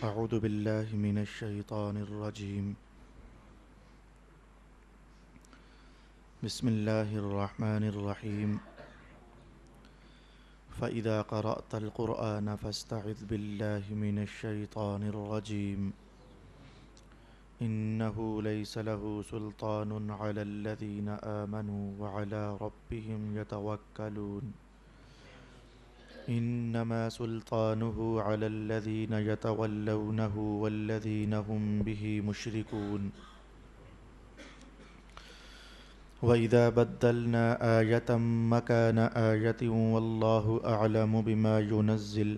أعوذ بالله من الشيطان الرجيم. بسم الله الرحمن الرحيم. فإذا قرأت القرآن فاستعذ بالله من الشيطان الرجيم. إنه ليس له سلطان على الذين آمنوا وعلى ربهم يتوكلون. إنما سلطانه على الذين يتولونه والذين هم به مشركون. وَإِذَا بَدَّلْنَا آيَةً مَكَانَ آيَةٍ وَاللَّهُ أَعْلَمُ بِمَا يُنَزِّلُ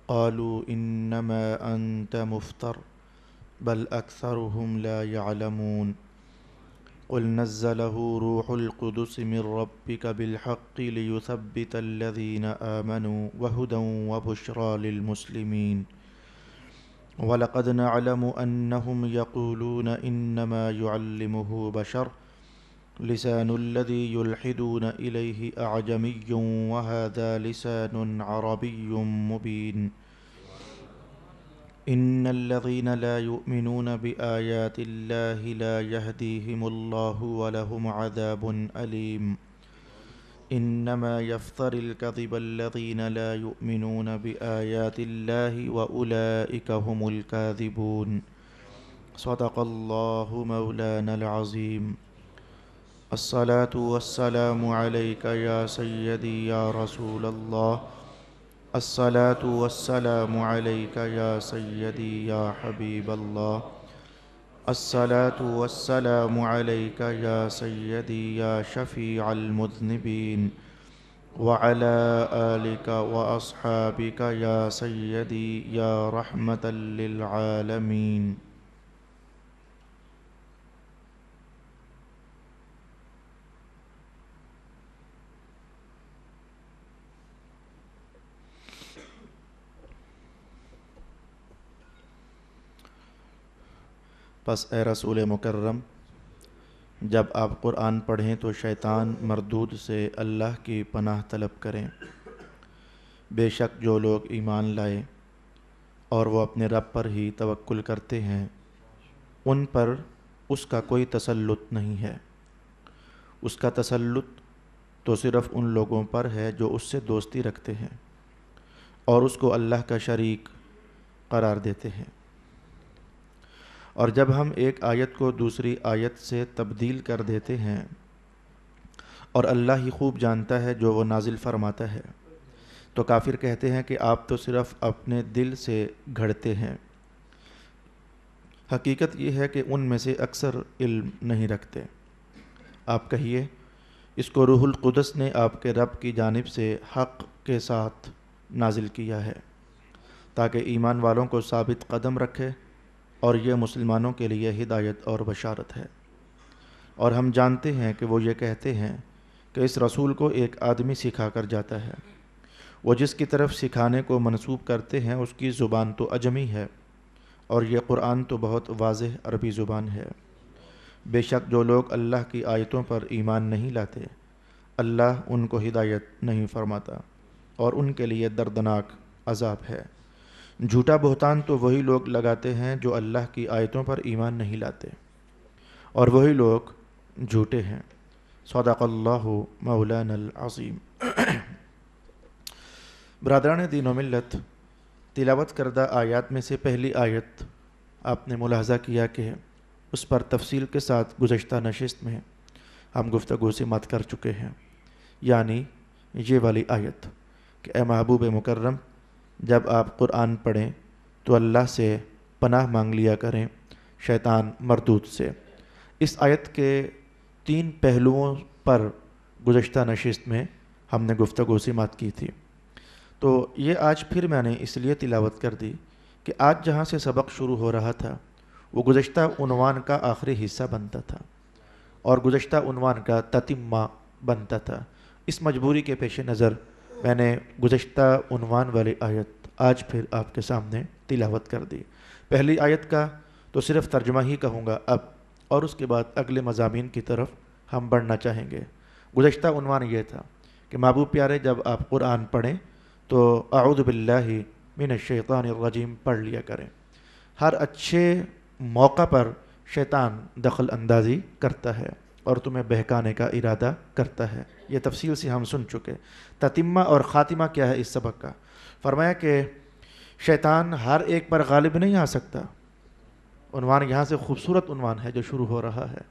قَالُوا إِنَّمَا أَنْتَ مُفْتَرٍ بَلْ أَكْثَرُهُمْ لَا يَعْلَمُونَ. قُلْ نَزَّلَهُ رُوحُ الْقُدُسِ مِنْ رَبِّكَ بِالْحَقِّ لِيُثَبِّتَ الَّذِينَ آمَنُوا وَهُدًى وَبُشْرَى لِلْمُسْلِمِينَ. وَلَقَدْ نَعْلَمُ أَنَّهُمْ يَقُولُونَ إِنَّمَا يُعَلِّمُهُ بَشَرٌ لسان الذي يلحدون إليه أعجمي وهذا لسان عربي مبين. إن الذين لا يؤمنون بآيات الله لا يهديهم الله ولهم عذاب أليم. إنما يفتر الكذب الذين لا يؤمنون بآيات الله وأولئك هم الكاذبون. صدق الله مولانا العظيم. الصلاة والسلام عليك يا سيدي يا رسول الله. الصلاة والسلام عليك يا سيدي يا حبيب الله. الصلاة والسلام عليك يا سيدي يا شفيع المذنبين وعلى آلك وأصحابك يا سيدي يا رحمة للعالمين. پس اے رسول مکرم، جب آپ قرآن پڑھیں تو شیطان مردود سے اللہ کی پناہ طلب کریں۔ بے شک جو لوگ ایمان لائے اور وہ اپنے رب پر ہی توکل کرتے ہیں، ان پر اس کا کوئی تسلط نہیں ہے۔ اس کا تسلط تو صرف ان لوگوں پر ہے جو اس سے دوستی رکھتے ہیں اور اس کو اللہ کا شریک قرار دیتے ہیں۔ اور جب ہم ایک آیت کو دوسری آیت سے تبدیل کر دیتے ہیں اور اللہ ہی خوب جانتا ہے جو وہ نازل فرماتا ہے، تو کافر کہتے ہیں کہ آپ تو صرف اپنے دل سے گھڑتے ہیں۔ حقیقت یہ ہے کہ ان میں سے اکثر علم نہیں رکھتے۔ آپ کہیے، اس کو روح القدس نے آپ کے رب کی جانب سے حق کے ساتھ نازل کیا ہے تاکہ ایمان والوں کو ثابت قدم رکھے، اور یہ مسلمانوں کے لیے ہدایت اور بشارت ہے۔ اور ہم جانتے ہیں کہ وہ یہ کہتے ہیں کہ اس رسول کو ایک آدمی سکھا کر جاتا ہے۔ وہ جس کی طرف سکھانے کو منسوب کرتے ہیں اس کی زبان تو عجمی ہے، اور یہ قرآن تو بہت واضح عربی زبان ہے۔ بے شک جو لوگ اللہ کی آیتوں پر ایمان نہیں لاتے، اللہ ان کو ہدایت نہیں فرماتا، اور ان کے لیے دردناک عذاب ہے۔ جھوٹا بہتان تو وہی لوگ لگاتے ہیں جو اللہ کی آیتوں پر ایمان نہیں لاتے، اور وہی لوگ جھوٹے ہیں۔ صدق اللہ مولانا العظیم۔ برادران دین و ملت، تلاوت کردہ آیات میں سے پہلی آیت آپ نے ملاحظہ کیا کہ اس پر تفصیل کے ساتھ گزشتہ نشست میں ہم گفتگو سماعت کر چکے ہیں، یعنی یہ والی آیت کہ اے محبوب مکرم، جب آپ قرآن پڑھیں تو اللہ سے پناہ مانگ لیا کریں شیطان مردود سے۔ اس آیت کے 3 پہلوؤں پر گزشتہ نشست میں ہم نے گفتگو سماعت کی تھی، تو یہ آج پھر میں نے اس لیے تلاوت کر دی کہ آج جہاں سے سبق شروع ہو رہا تھا وہ گزشتہ عنوان کا آخری حصہ بنتا تھا اور گزشتہ عنوان کا تتمہ بنتا تھا۔ اس مجبوری کے پیش نظر میں نے گزشتہ عنوان والی آیت آج پھر آپ کے سامنے تلاوت کر دی۔ پہلی آیت کا تو صرف ترجمہ ہی کہوں گا اب، اور اس کے بعد اگلے مضامین کی طرف ہم بڑھنا چاہیں گے۔ گزشتہ عنوان یہ تھا کہ محبوب پیارے، جب آپ قرآن پڑھیں تو اعوذ باللہ من الشیطان الرجیم پڑھ لیا کریں۔ ہر اچھے موقع پر شیطان دخل اندازی کرتا ہے اور تمہیں بہکانے کا ارادہ کرتا ہے. یہ تفصیل سے ہم سن چکے. تتمہ اور خاتمہ کیا ہے اس سبق کا؟ فرمایا کہ شیطان ہر ایک پر غالب نہیں آ سکتا. عنوان یہاں سے خوبصورت عنوان ہے جو شروع ہو رہا ہے.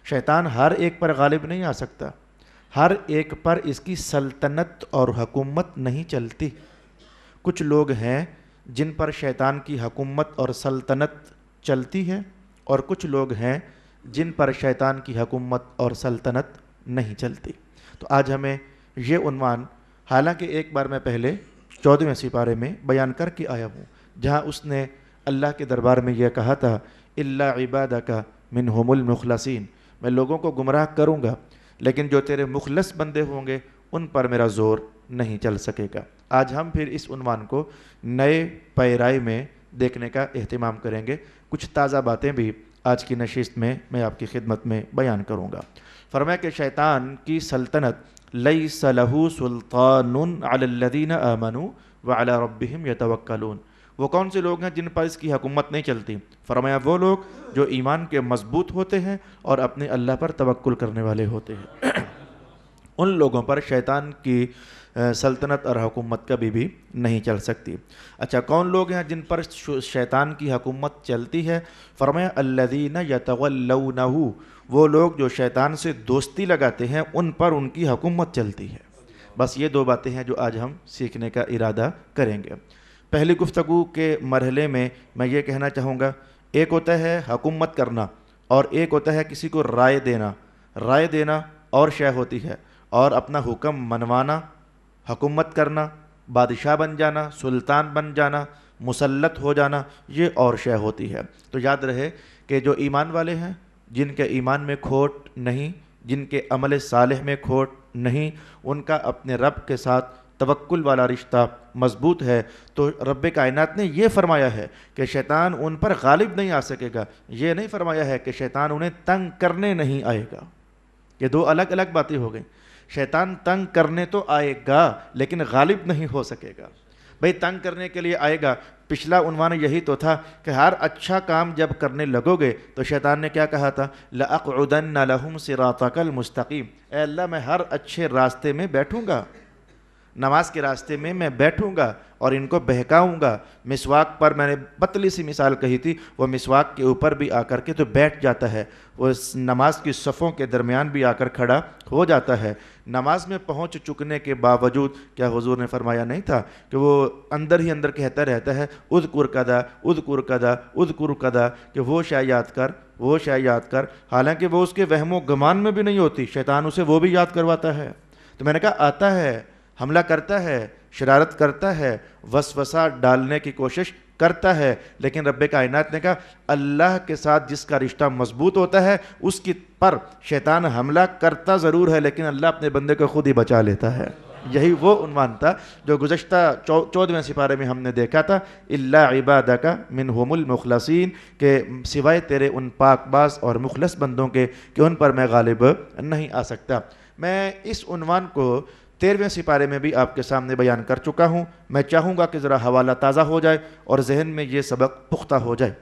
شیطان ہر ایک پر غالب نہیں آ سکتا. ہر ایک پر اس کی سلطنت اور حکومت نہیں چلتی. کچھ لوگ ہیں جن پر شیطان کی حکومت اور سلطنت چلتی ہے، اور کچھ لوگ ہیں جن پر شیطان کی حکومت اور سلطنت نہیں چلتی. تو آج ہمیں یہ عنوان، حالانکہ ایک بار میں پہلے 14ویں سپارے میں بیان کر کے آیا ہوں، جہاں اس نے اللہ کے دربار میں یہ کہا تھا الا عبادک منہم المخلصین، میں لوگوں کو گمراہ کروں گا لیکن جو تیرے مخلص بندے ہوں گے ان پر میرا زور نہیں چل سکے گا. آج ہم پھر اس عنوان کو نئے پیرائی میں دیکھنے کا اہتمام کریں گے. کچھ تازہ باتیں بھی آج کی نشست میں آپ کی خدمت میں بیان کروں گا. فرمایا کہ شیطان کی سلطنت لیس لہ سلطان علی الذین آمنوا وعلی ربہم یتوکلون. وہ کون سے لوگ ہیں جن پر اس کی حکومت نہیں چلتی؟ فرمایا وہ لوگ جو ایمان کے مضبوط ہوتے ہیں اور اپنے اللہ پر توکل کرنے والے ہوتے ہیں. ان لوگوں پر شیطان کی سلطنت اور حکومت کبھی بھی نہیں چل سکتی. اچھا، کون لوگ ہیں جن پر شیطان کی حکومت چلتی ہے؟ فرمایا الذین یتولونہ، وہ لوگ جو شیطان سے دوستی لگاتے ہیں ان پر ان کی حکومت چلتی ہے. بس یہ دو باتیں ہیں جو آج ہم سیکھنے کا ارادہ کریں گے. پہلی گفتگو کے مرحلے میں یہ کہنا چاہوں گا، ایک ہوتا ہے حکومت کرنا اور ایک ہوتا ہے کسی کو رائے دینا. رائے دینا اور شے ہوتی ہے، اور اپنا حکم منوانا، حکومت کرنا، بادشاہ بن جانا، سلطان بن جانا، مسلط ہو جانا، یہ اور شے ہوتی ہے. تو یاد رہے کہ جو ایمان والے ہیں، جن کے ایمان میں کھوٹ نہیں، جن کے عمل صالح میں کھوٹ نہیں، ان کا اپنے رب کے ساتھ توکل والا رشتہ مضبوط ہے. تو رب کائنات نے یہ فرمایا ہے کہ شیطان ان پر غالب نہیں آ سکے گا. یہ نہیں فرمایا ہے کہ شیطان انہیں تنگ کرنے نہیں آئے گا. یہ دو الگ الگ باتیں ہو گئیں. شیطان تنگ کرنے تو آئے گا لیکن غالب نہیں ہو سکے گا. بھئی تنگ کرنے کے لیے آئے گا. پچھلا عنوان یہی تو تھا کہ ہر اچھا کام جب کرنے لگو گے تو شیطان نے کیا کہا تھا؟ لَأَقْعُدَنَّ لَهُمْ صِرَاطَكَ الْمُسْتَقِيمِ. اے اللہ میں ہر اچھے راستے میں بیٹھوں گا، نماز کے راستے میں بیٹھوں گا اور ان کو بہکاؤں گا. مسواک پر میں نے پتلی سی مثال کہی تھی، وہ مسواک کے اوپر بھی آ کر کے تو بیٹھ جاتا ہے، وہ نماز کی صفوں کے درمیان بھی آ کر کھڑا ہو جاتا ہے. نماز میں پہنچ چکنے کے باوجود کیا حضور نے فرمایا نہیں تھا کہ وہ اندر ہی اندر کہتا رہتا ہے اذکر کذا اذکر کذا اذکر کذا، کہ وہ شے یاد کر، وہ شے یاد کر، حالانکہ وہ اس کے وہم و گمان میں بھی نہیں ہوتی. شیطان اسے وہ بھی یاد کرواتا ہے. تو میں نے کہا آتا ہے، حملہ کرتا ہے، شرارت کرتا ہے، وسوسہ ڈالنے کی کوشش کرتا ہے، لیکن رب کائنات نے کہا اللہ کے ساتھ جس کا رشتہ مضبوط ہوتا ہے اس کی پر شیطان حملہ کرتا ضرور ہے لیکن اللہ اپنے بندے کو خود ہی بچا لیتا ہے. یہی وہ عنوان تھا جو گزشتہ 14ویں سپارے میں ہم نے دیکھا تھا، الا عبادک منہم المخلصین، کہ سوائے تیرے ان پاک باز اور مخلص بندوں کے کہ ان پر میں غالب نہیں آ سکتا. میں اس عنوان کو 13ویں سپارے میں بھی آپ کے سامنے بیان کر چکا ہوں. میں چاہوں گا کہ ذرا حوالہ تازہ ہو جائے اور ذہن میں یہ سبق پختہ ہو جائے.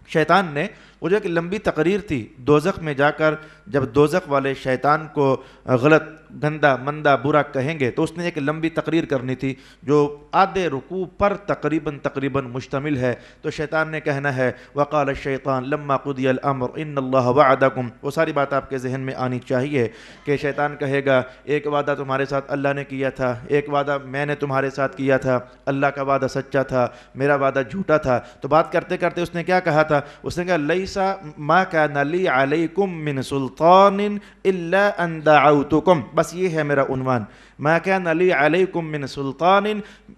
شیطان نے، وہ جو ایک لمبی تقریر تھی، دوزخ میں جا کر جب دوزخ والے شیطان کو غلط، گندا، مندہ، برا کہیں گے تو اس نے ایک لمبی تقریر کرنی تھی جو آدھے رکوع پر تقریباً مشتمل ہے. تو شیطان نے کہنا ہے وقال الشیطان لما قضی الامر ان اللہ وعدکم. وہ ساری بات آپ کے ذہن میں آنی چاہیے کہ شیطان کہے گا ایک وعدہ تمہارے ساتھ اللہ نے کیا تھا، ایک وعدہ میں نے تمہارے ساتھ کیا تھا، اللہ کا وعدہ سچا تھا، میرا وعدہ جھوٹا تھا. تو بات کرتے کرتے اس نے کیا کہا تھا؟ اس نے کہا لیسا ما کان لی علیکم من سلطان الا ان دعوتکم. بس یہ ہے میرا عنوان، ما کان لی علیکم من سلطان.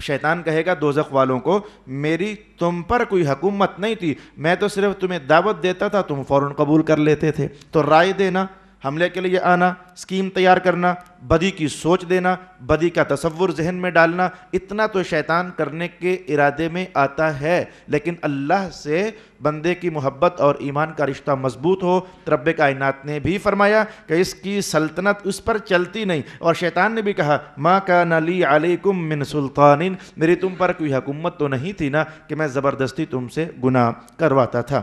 شیطان کہے گا دوزخ والوں کو میری تم پر کوئی حکومت نہیں تھی، میں تو صرف تمہیں دعوت دیتا تھا، تم فوراً قبول کر لیتے تھے. تو رائے دینا، حملے کے لیے آنا، اسکیم تیار کرنا، بدی کی سوچ دینا، بدی کا تصور ذہن میں ڈالنا، اتنا تو شیطان کرنے کے ارادے میں آتا ہے۔ لیکن اللہ سے بندے کی محبت اور ایمان کا رشتہ مضبوط ہو، رب کائنات نے بھی فرمایا کہ اس کی سلطنت اس پر چلتی نہیں، اور شیطان نے بھی کہا ما کان لی علیکم من سلطان، میری تم پر کوئی حکومت تو نہیں تھی نا کہ میں زبردستی تم سے گناہ کرواتا تھا۔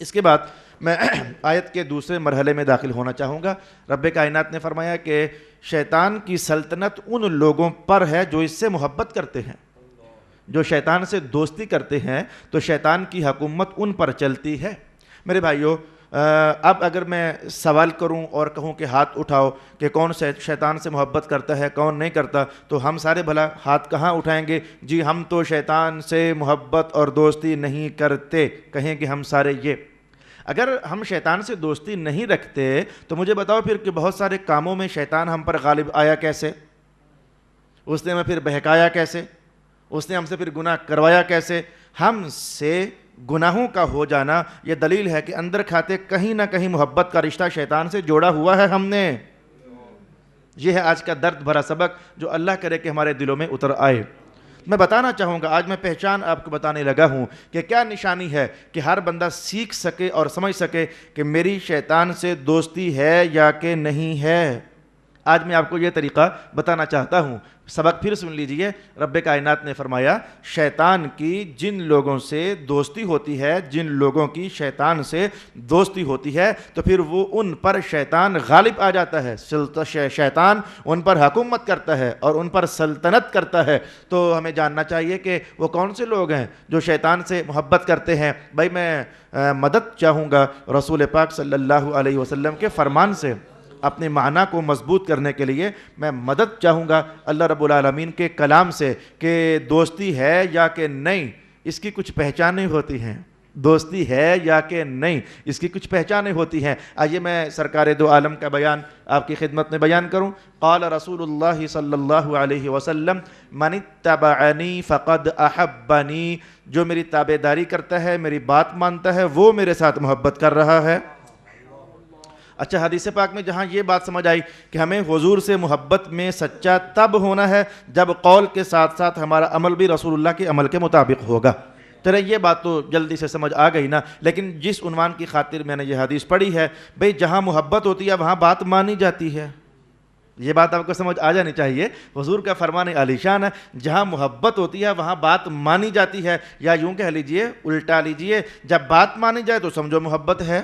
اس کے بعد میں آیت کے دوسرے مرحلے میں داخل ہونا چاہوں گا۔ رب کائنات نے فرمایا کہ شیطان کی سلطنت ان لوگوں پر ہے جو اس سے محبت کرتے ہیں، جو شیطان سے دوستی کرتے ہیں تو شیطان کی حکومت ان پر چلتی ہے۔ میرے بھائیو، اب اگر میں سوال کروں اور کہوں کہ ہاتھ اٹھاؤ کہ کون شیطان سے محبت کرتا ہے کون نہیں کرتا، تو ہم سارے بھلا ہاتھ کہاں اٹھائیں گے؟ جی ہم تو شیطان سے محبت اور دوستی نہیں کرتے، کہیں گے ہم سارے یہ۔ اگر ہم شیطان سے دوستی نہیں رکھتے تو مجھے بتاؤ پھر کہ بہت سارے کاموں میں شیطان ہم پر غالب آیا کیسے؟ اس نے ہمیں پھر بہکایا کیسے؟ اس نے ہم سے پھر گناہ کروایا کیسے؟ ہم سے گناہوں کا ہو جانا یہ دلیل ہے کہ اندر کھاتے کہیں نہ کہیں محبت کا رشتہ شیطان سے جوڑا ہوا ہے ہم نے۔ یہ ہے آج کا درد بھرا سبق جو اللہ کرے کہ ہمارے دلوں میں اتر آئے۔ میں بتانا چاہوں گا، آج میں پہچان آپ کو بتانے لگا ہوں کہ کیا نشانی ہے کہ ہر بندہ سیکھ سکے اور سمجھ سکے کہ میری شیطان سے دوستی ہے یا کہ نہیں ہے۔ آج میں آپ کو یہ طریقہ بتانا چاہتا ہوں، سبق پھر سن لیجئے۔ رب کائنات نے فرمایا شیطان کی جن لوگوں سے دوستی ہوتی ہے، جن لوگوں کی شیطان سے دوستی ہوتی ہے تو پھر وہ ان پر شیطان غالب آ جاتا ہے، شیطان ان پر حکومت کرتا ہے اور ان پر سلطنت کرتا ہے۔ تو ہمیں جاننا چاہیے کہ وہ کون سے لوگ ہیں جو شیطان سے محبت کرتے ہیں۔ بھائی میں مدد چاہوں گا رسول پاک صلی اللہ علیہ وسلم کے فرمان سے، اپنے معنی کو مضبوط کرنے کے لیے میں مدد چاہوں گا اللہ رب العالمین کے کلام سے کہ دوستی ہے یا کہ نہیں، اس کی کچھ پہچانیں ہوتی ہیں۔ دوستی ہے یا کہ نہیں، اس کی کچھ پہچانیں ہوتی ہیں۔ آئیے میں سرکار دو عالم کا بیان آپ کی خدمت میں بیان کروں۔ قال رسول اللہ صلی اللہ علیہ وسلم من اتبعنی فقد احبنی، جو میری تابعداری کرتا ہے، میری بات مانتا ہے، وہ میرے ساتھ محبت کر رہا ہے۔ اچھا، حدیث پاک میں جہاں یہ بات سمجھ آئی کہ ہمیں حضور سے محبت میں سچا تب ہونا ہے جب قول کے ساتھ ساتھ ہمارا عمل بھی رسول اللہ کے عمل کے مطابق ہوگا۔ چلے یہ بات تو جلدی سے سمجھ آ گئی نا، لیکن جس عنوان کی خاطر میں نے یہ حدیث پڑھی ہے، بھئی جہاں محبت ہوتی ہے وہاں بات مانی جاتی ہے۔ یہ بات آپ کو سمجھ آ جانی چاہیے، حضور کا فرمان عالی شان ہے، جہاں محبت ہوتی ہے وہاں بات مانی جاتی ہے، یا یوں کہہ لیجئے، الٹا لیجئے، جب بات مانی جائے تو سمجھو محبت ہے۔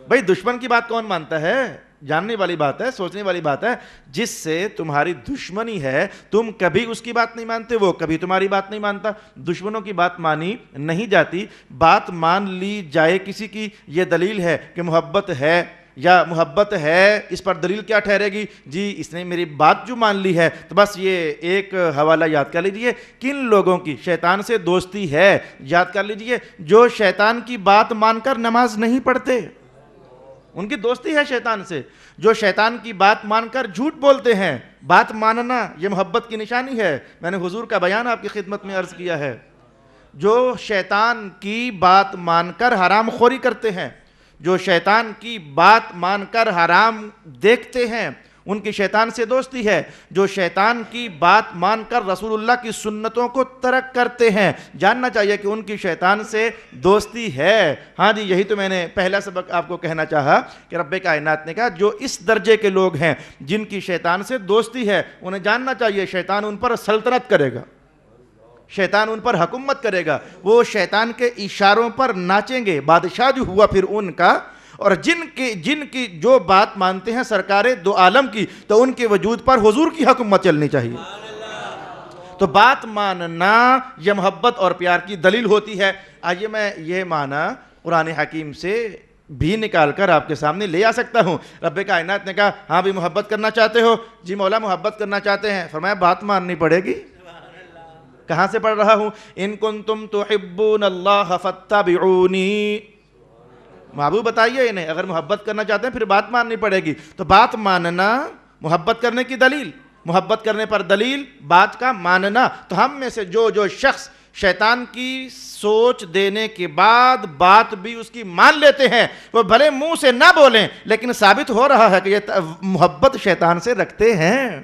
بھئی دشمن کی بات کون مانتا ہے؟ جاننے والی بات ہے، سوچنے والی بات ہے۔ جس سے تمہاری دشمنی ہے تم کبھی اس کی بات نہیں مانتے، وہ کبھی تمہاری بات نہیں مانتا۔ دشمنوں کی بات مانی نہیں جاتی، بات مان لی جائے کسی کی، یہ دلیل ہے کہ محبت ہے یا محبت ہے۔ اس پر دلیل کیا ٹھہرے گی؟ جی اس نے میری بات جو مان لی ہے۔ تو بس یہ ایک حوالہ یاد کر لیجئے، کن لوگوں کی شیطان سے دوستی ہے؟ یاد کر لیجئے، جو شیطان کی بات مان کر نماز نہیں پڑھتے، ان کی دوستی ہے شیطان سے۔ جو شیطان کی بات مان کر جھوٹ بولتے ہیں، بات ماننا یہ محبت کی نشانی ہے۔ میں نے حضور کا بیان آپ کی خدمت میں عرض کیا ہے۔ جو شیطان کی بات مان کر حرام خوری کرتے ہیں، جو شیطان کی بات مان کر حرام دیکھتے ہیں، ان کی شیطان سے دوستی ہے۔ جو شیطان کی بات مان کر رسول اللہ کی سنتوں کو ترک کرتے ہیں، جاننا چاہیے کہ ان کی شیطان سے دوستی ہے۔ ہاں جی، یہی تو میں نے پہلا سبق آپ کو کہنا چاہا کہ رب کائنات نے کہا جو اس درجے کے لوگ ہیں جن کی شیطان سے دوستی ہے، انہیں جاننا چاہیے شیطان ان پر سلطنت کرے گا، شیطان ان پر حکومت کرے گا، وہ شیطان کے اشاروں پر ناچیں گے۔ بادشاہ جو ہوا پھر ان کا، اور جن کی جو بات مانتے ہیں سرکار دو عالم کی، تو ان کے وجود پر حضور کی حکومت چلنی چاہیے۔ تو بات ماننا یہ محبت اور پیار کی دلیل ہوتی ہے۔ آئیے میں یہ معنی قرآن حکیم سے بھی نکال کر آپ کے سامنے لے آ سکتا ہوں۔ رب کائنات نے کہا ہاں بھی محبت کرنا چاہتے ہو؟ جی مولا محبت کرنا چاہتے ہیں۔ فرمایا بات ماننی پڑے گی۔ کہاں سے پڑھ رہا ہوں؟ ان کنتم تحبون اللہ فاتبعونی۔ محبوب بتائیے انہیں، اگر محبت کرنا چاہتے ہیں پھر بات ماننی پڑے گی۔ تو بات ماننا محبت کرنے کی دلیل، محبت کرنے پر دلیل بات کا ماننا۔ تو ہم میں سے جو شخص شیطان کی سوچ دینے کے بعد بات بھی اس کی مان لیتے ہیں. وہ بھلے منہ سے نہ بولیں لیکن ثابت ہو رہا ہے کہ یہ محبت شیطان سے رکھتے ہیں,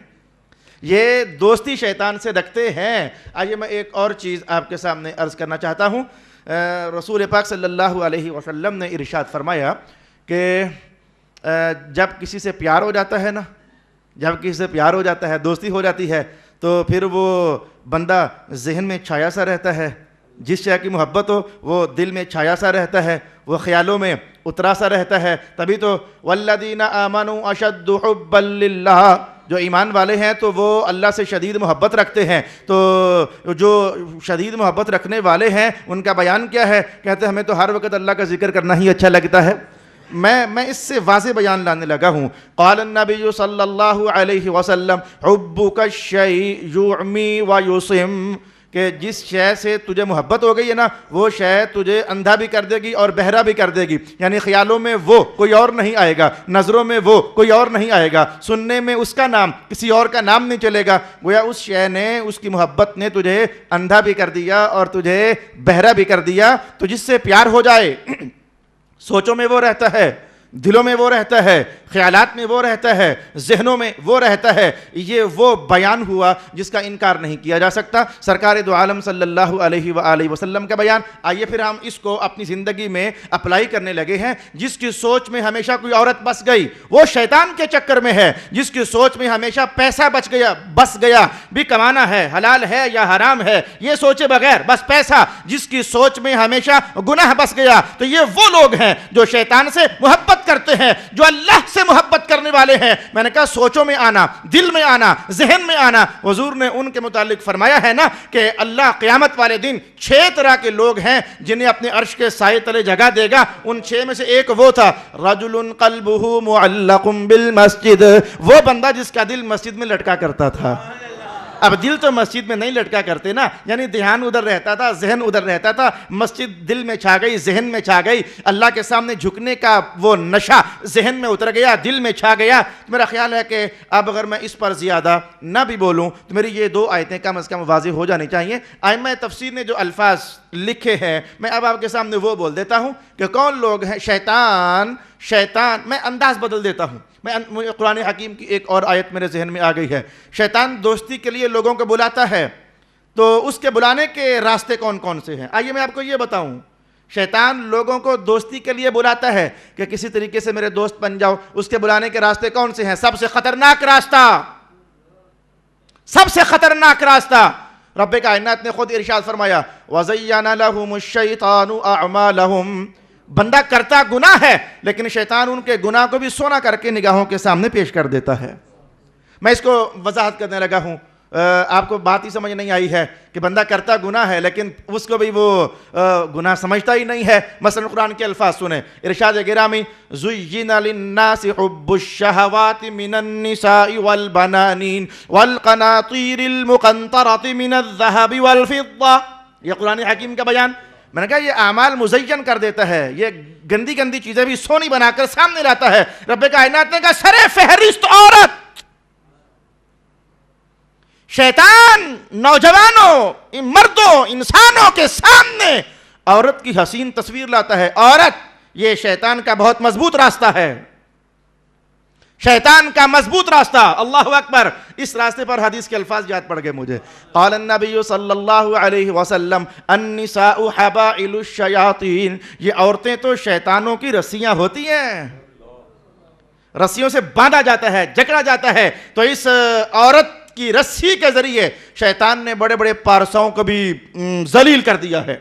یہ دوستی شیطان سے رکھتے ہیں. آئیے میں ایک اور چیز آپ کے سامنے عرض کرنا چاہتا ہوں. رسول پاک صلی اللہ علیہ وسلم نے ارشاد فرمایا کہ جب کسی سے پیار ہو جاتا ہے نا, جب کسی سے پیار ہو جاتا ہے, دوستی ہو جاتی ہے, تو پھر وہ بندہ ذہن میں چھایا سا رہتا ہے. جس شے کی محبت ہو وہ دل میں چھایا سا رہتا ہے, وہ خیالوں میں اترا سا رہتا ہے. تبھی تو والذین آمنوا اشد حبا للہ, جو ایمان والے ہیں تو وہ اللہ سے شدید محبت رکھتے ہیں. تو جو شدید محبت رکھنے والے ہیں ان کا بیان کیا ہے؟ کہتے ہیں ہمیں تو ہر وقت اللہ کا ذکر کرنا ہی اچھا لگتا ہے. میں اس سے واضح بیان لانے لگا ہوں. قال النبی صلی اللہ علیہ وسلم حبک الشیء یعمی ویصم, کہ جس شے سے تجھے محبت ہو گئی ہے نا وہ شے تجھے اندھا بھی کر دے گی اور بہرا بھی کر دے گی. یعنی خیالوں میں وہ کوئی اور نہیں آئے گا, نظروں میں وہ کوئی اور نہیں آئے گا, سننے میں اس کا نام کسی اور کا نام نہیں چلے گا. گویا اس شے نے, اس کی محبت نے تجھے اندھا بھی کر دیا اور تجھے بہرا بھی کر دیا. تو جس سے پیار ہو جائے سوچوں میں وہ رہتا ہے, دلوں میں وہ رہتا ہے, خیالات میں وہ رہتا ہے, ذہنوں میں وہ رہتا ہے. یہ وہ بیان ہوا جس کا انکار نہیں کیا جا سکتا. سرکار دو عالم صلی اللہ علیہ وآلہ وسلم کا بیان. آئیے پھر ہم اس کو اپنی زندگی میں اپلائی کرنے لگے ہیں. جس کی سوچ میں ہمیشہ کوئی عورت بس گئی وہ شیطان کے چکر میں ہے. جس کی سوچ میں ہمیشہ پیسہ بس گیا, بھی کمانا ہے, حلال ہے یا حرام ہے, یہ سوچے بغیر بس پیسہ. جس کی سوچ میں ہمیشہ گناہ بس گیا, تو یہ وہ لوگ ہیں جو شیطان سے محبت کرتے ہیں, جو اللہ سے محبت کرنے والے ہیں. میں نے کہا سوچوں میں آنا, دل میں آنا, ذہن میں آنا. حضور نے ان کے متعلق فرمایا ہے نا کہ اللہ قیامت والے دن 6 طرح کے لوگ ہیں جنہیں اپنے عرش کے سائے تلے جگہ دے گا. ان 6 میں سے ایک وہ تھا رجل قلبہ معلق بالمسجد, وہ بندہ جس کا دل مسجد میں لٹکا کرتا تھا. اب دل تو مسجد میں نہیں لٹکا کرتے نا, یعنی دھیان ادھر رہتا تھا, ذہن ادھر رہتا تھا, مسجد دل میں چھا گئی, ذہن میں چھا گئی, اللہ کے سامنے جھکنے کا وہ نشہ ذہن میں اتر گیا, دل میں چھا گیا. میرا خیال ہے کہ اب اگر میں اس پر زیادہ نہ بھی بولوں تو میری یہ 2 آیتیں کم از کم واضح ہو جانی چاہیے. ائمہ تفسیر نے جو الفاظ لکھے ہیں میں اب آپ کے سامنے وہ بول دیتا ہوں کہ کون لوگ ہیں. شیطان میں انداز بدل دیتا ہوں. میں قرآن حکیم کی ایک اور آیت میرے ذہن میں آ گئی ہے. شیطان دوستی کے لیے لوگوں کو بلاتا ہے, تو اس کے بلانے کے راستے کون کون سے ہیں؟ آئیے میں آپ کو یہ بتاؤں. شیطان لوگوں کو دوستی کے لیے بلاتا ہے کہ کسی طریقے سے میرے دوست بن جاؤ. اس کے بلانے کے راستے کون سے ہیں؟ سب سے خطرناک راستہ رب کائنات نے خود ارشاد فرمایا وَزَيَّنَ لَهُمُ الشَّيْطَانُ أَعْمَالَهُمْ. بندہ کرتا گناہ ہے لیکن شیطان ان کے گناہ کو بھی سونا کر کے نگاہوں کے سامنے پیش کر دیتا ہے. میں اس کو وضاحت کرنے لگا ہوں, آپ کو بات ہی سمجھ نہیں آئی ہے کہ بندہ کرتا گناہ ہے لیکن اس کو بھی وہ گناہ سمجھتا ہی نہیں ہے. مثلا قرآن کے الفاظ سنیں, ارشاد گرامی زُيِّنَ لِلنَّاسِ حُبُّ الشَّهَوَاتِ مِنَ النِّسَاءِ وَالْبَنَانِينَ وَالْقَنَاطِيرِ الْمُقَنطَرَةِ مِنَ الذَّهَبِ وَالْفِضَّةِ. یہ قرآن حکیم کا بیان. میں نے کہا یہ اعمال مزین کر دیتا ہے, یہ گندی گندی چیزیں بھی سونی بنا کر سامنے لاتا ہے. رب کائنات نے کہا سر فہرست عورت. شیطان نوجوانوں, مردوں, انسانوں کے سامنے عورت کی حسین تصویر لاتا ہے. عورت یہ شیطان کا بہت مضبوط راستہ ہے, شیطان کا مضبوط راستہ. اللہ اکبر. اس راستے پر حدیث کے الفاظ یاد پڑ گئے مجھے. قال النبی صلی اللہ علیہ وسلم النساء حبائل الشیاطین. یہ عورتیں تو شیطانوں کی رسیاں ہوتی ہیں, رسیوں سے باندھا جاتا ہے, جکڑا جاتا ہے. تو اس عورت کی رسی کے ذریعے شیطان نے بڑے بڑے پارساؤں کو بھی ذلیل کر دیا ہے.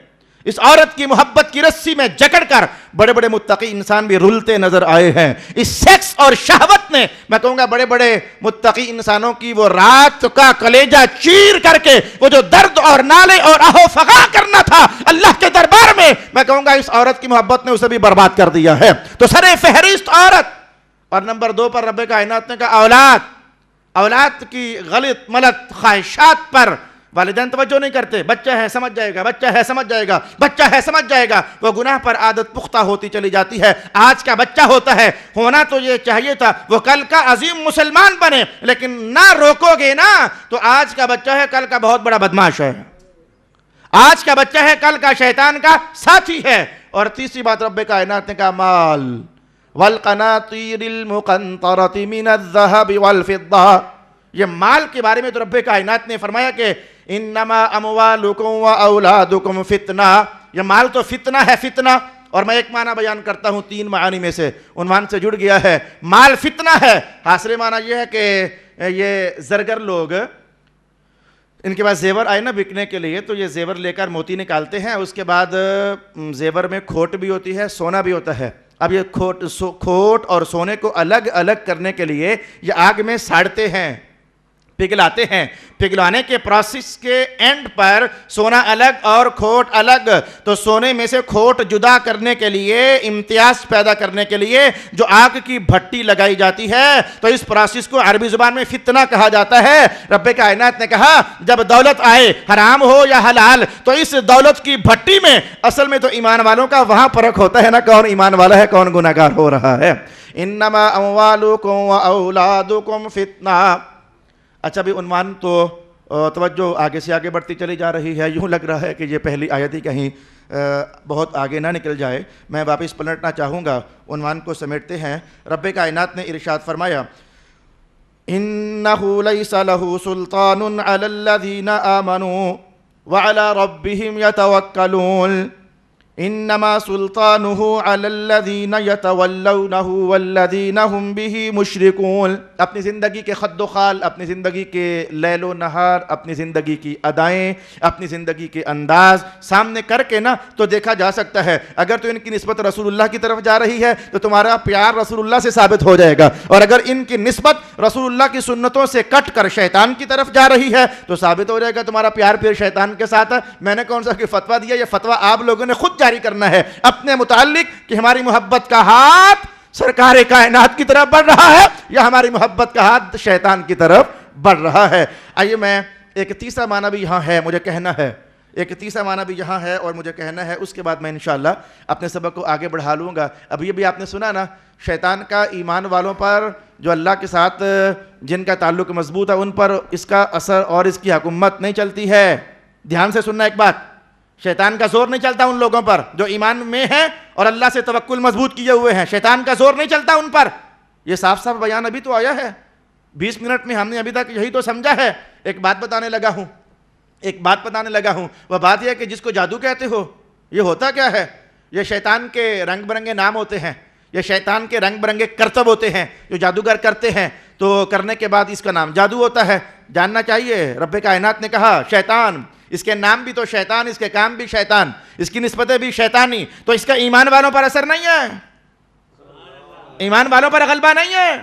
اس عورت کی محبت کی رسی میں جکڑ کر بڑے بڑے متقی انسان بھی رلتے نظر آئے ہیں. اس سیکس اور شہوت نے, میں کہوں گا بڑے بڑے متقی انسانوں کی وہ رات کا کلیجہ چیر کر کے وہ جو درد اور نالے اور آہو فغاں کرنا تھا اللہ کے دربار میں کہوں گا اس عورت کی محبت نے اسے بھی برباد کر دیا ہے. تو سر فہرست عورت. اور نمبر 2 پر رب کائنات نے کہا اولاد کی غلط ملت خواہشات پر والدین توجہ نہیں کرتے. بچہ ہے سمجھ جائے گا, بچہ ہے سمجھ جائے گا, بچہ ہے سمجھ جائے گا. وہ گناہ پر عادت پختہ ہوتی چلی جاتی ہے. آج کا بچہ ہوتا ہے, ہونا تو یہ چاہیے تھا وہ کل کا عظیم مسلمان بنے, لیکن نہ روکو گے نا تو آج کا بچہ ہے کل کا بہت بڑا بدماش ہے. آج کا بچہ ہے کل کا شیطان کا ساتھی ہے۔ اور تیسری بات رب کائنات نے کہا مال والقناطیر المقنطرۃ من الذهب والفضہ، یہ مال کے بارے میں تو رب کائنات نے فرمایا کہ انما اموالکم واولادکم فتنہ، یہ مال تو فتنہ ہے، فتنہ۔ اور میں ایک معنی بیان کرتا ہوں 3 معانی میں سے، عنوان سے جڑ گیا ہے، مال فتنہ ہے۔ حاصل معنی یہ ہے کہ یہ زرگر لوگ، ان کے پاس زیور آئے نا بکنے کے لیے، تو یہ زیور لے کر موتی نکالتے ہیں، اس کے بعد زیور میں کھوٹ بھی ہوتی ہے، سونا بھی ہوتا ہے۔ اب یہ کھوٹ اور سونے کو الگ الگ کرنے کے لیے یہ آگ میں ساڑتے ہیں، پگھلاتے ہیں۔ پگھلانے کے پروسیس کے اینڈ پر سونا الگ اور کھوٹ الگ، تو سونے میں سے کھوٹ جدا کرنے کے لیے، امتیاز پیدا کرنے کے لیے جو آگ کی بھٹی لگائی جاتی ہے، تو اس پروسیس کو عربی زبان میں فتنہ کہا جاتا ہے۔ رب کائنات نے کہا جب دولت آئے، حرام ہو یا حلال، تو اس دولت کی بھٹی میں اصل میں تو ایمان والوں کا وہاں فرق ہوتا ہے نا، کون ایمان والا ہے کون گناہگار ہو رہا ہے۔ انما اموالکم واولادکم فتنہ۔ اچھا بھی عنوان تو توجہ آگے سے آگے بڑھتی چلی جا رہی ہے، یوں لگ رہا ہے کہ یہ پہلی آیت ہی کہیں بہت آگے نہ نکل جائے، میں واپس پلٹنا چاہوں گا، عنوان کو سمیٹتے ہیں۔ رب کائنات نے ارشاد فرمایا انہ لیس لہ سلطان علی الذین آمنوا وعلی ربہم یتوکلون انما سلطانہ علی الذین یتولونہ والذین ہم بہ مشرکون۔ اپنی زندگی کے خد و خال، اپنی زندگی کے لیل و نہار، اپنی زندگی کی ادائیں، اپنی زندگی کے انداز سامنے کر کے نا تو دیکھا جا سکتا ہے، اگر تو ان کی نسبت رسول اللہ کی طرف جا رہی ہے تو تمہارا پیار رسول اللہ سے ثابت ہو جائے گا، اور اگر ان کی نسبت رسول اللہ کی سنتوں سے کٹ کر شیطان کی طرف جا رہی ہے تو ثابت ہو جائے گا تمہارا پیار پھر شیطان کے ساتھ ہے۔ میں نے کون سا کہ فتویٰ دیا، یہ فتویٰ آپ لوگوں نے خود جاری کرنا ہے اپنے متعلق کہ ہماری محبت کا ہاتھ سرکار کائنات کی طرف بڑھ رہا ہے یا ہماری محبت کا ہاتھ شیطان کی طرف بڑھ رہا ہے۔ آئیے میں ایک تیسرا معنی بھی یہاں ہے مجھے کہنا ہے، ایک تیسرا معنی بھی یہاں ہے اور مجھے کہنا ہے، اس کے بعد میں انشاءاللہ اپنے سبق کو آگے بڑھا لوں گا۔ اب یہ بھی آپ نے سنا نا، شیطان کا ایمان والوں پر، جو اللہ کے ساتھ جن کا تعلق مضبوط ہے ان پر اس کا اثر اور اس کی حکومت نہیں چلتی ہے۔ دھیان سے سننا ایک بات، شیطان کا زور نہیں چلتا ان لوگوں پر جو ایمان میں ہیں اور اللہ سے توکل مضبوط کیے ہوئے ہیں، شیطان کا زور نہیں چلتا ان پر۔ یہ صاف صاف بیان ابھی تو آیا ہے، 20 منٹ میں ہم نے ابھی تک یہی تو سمجھا ہے۔ ایک بات بتانے لگا ہوں، وہ بات یہ ہے کہ جس کو جادو کہتے ہو، یہ ہوتا کیا ہے؟ یہ شیطان کے رنگ برنگے نام ہوتے ہیں، یہ شیطان کے رنگ برنگے کرتب ہوتے ہیں جو جادوگر کرتے ہیں، تو کرنے کے بعد اس کا نام جادو ہوتا ہے۔ جاننا چاہیے، رب کائنات نے کہا شیطان، اس کے نام بھی تو شیطان، اس کے کام بھی شیطان، اس کی نسبتیں بھی شیطانی، تو اس کا ایمان والوں پر اثر نہیں ہے، ایمان والوں پر غلبہ نہیں ہے،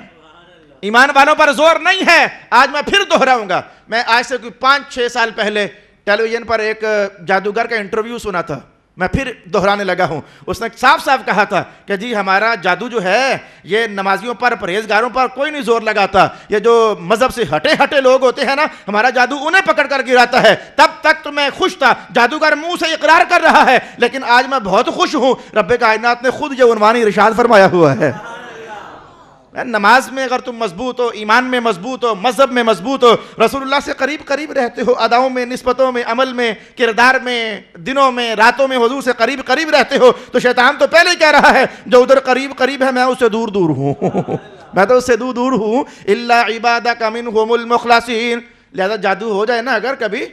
ایمان والوں پر زور نہیں ہے۔ آج میں پھر دہراؤں گا، میں آج سے کوئی 5-6 سال پہلے ٹیلی ویژن پر ایک جادوگر کا انٹرویو سنا تھا، میں پھر دہرانے لگا ہوں۔ اس نے صاف صاف کہا تھا کہ جی ہمارا جادو جو ہے یہ نمازیوں پر، پرہیزگاروں پر کوئی نہیں زور لگاتا، یہ جو مذہب سے ہٹے لوگ ہوتے ہیں نا، ہمارا جادو انہیں پکڑ کر گراتا ہے۔ تب تک تو میں خوش تھا، جادوگر منہ سے اقرار کر رہا ہے، لیکن آج میں بہت خوش ہوں، رب کائنات نے خود یہ عنوانی ارشاد فرمایا ہوا ہے۔ نماز میں اگر تم مضبوط ہو، ایمان میں مضبوط ہو، مذہب میں مضبوط ہو، رسول اللہ سے قریب رہتے ہو، اداؤں میں، نسبتوں میں، عمل میں، کردار میں، دنوں میں، راتوں میں حضور سے قریب رہتے ہو، تو شیطان تو پہلے ہی کہہ رہا ہے جو ادھر قریب ہے میں اس سے دور ہوں میں تو اس سے دور ہوں۔ الا عبادک منہم المخلصین۔ لہذا جادو ہو جائے نا اگر کبھی،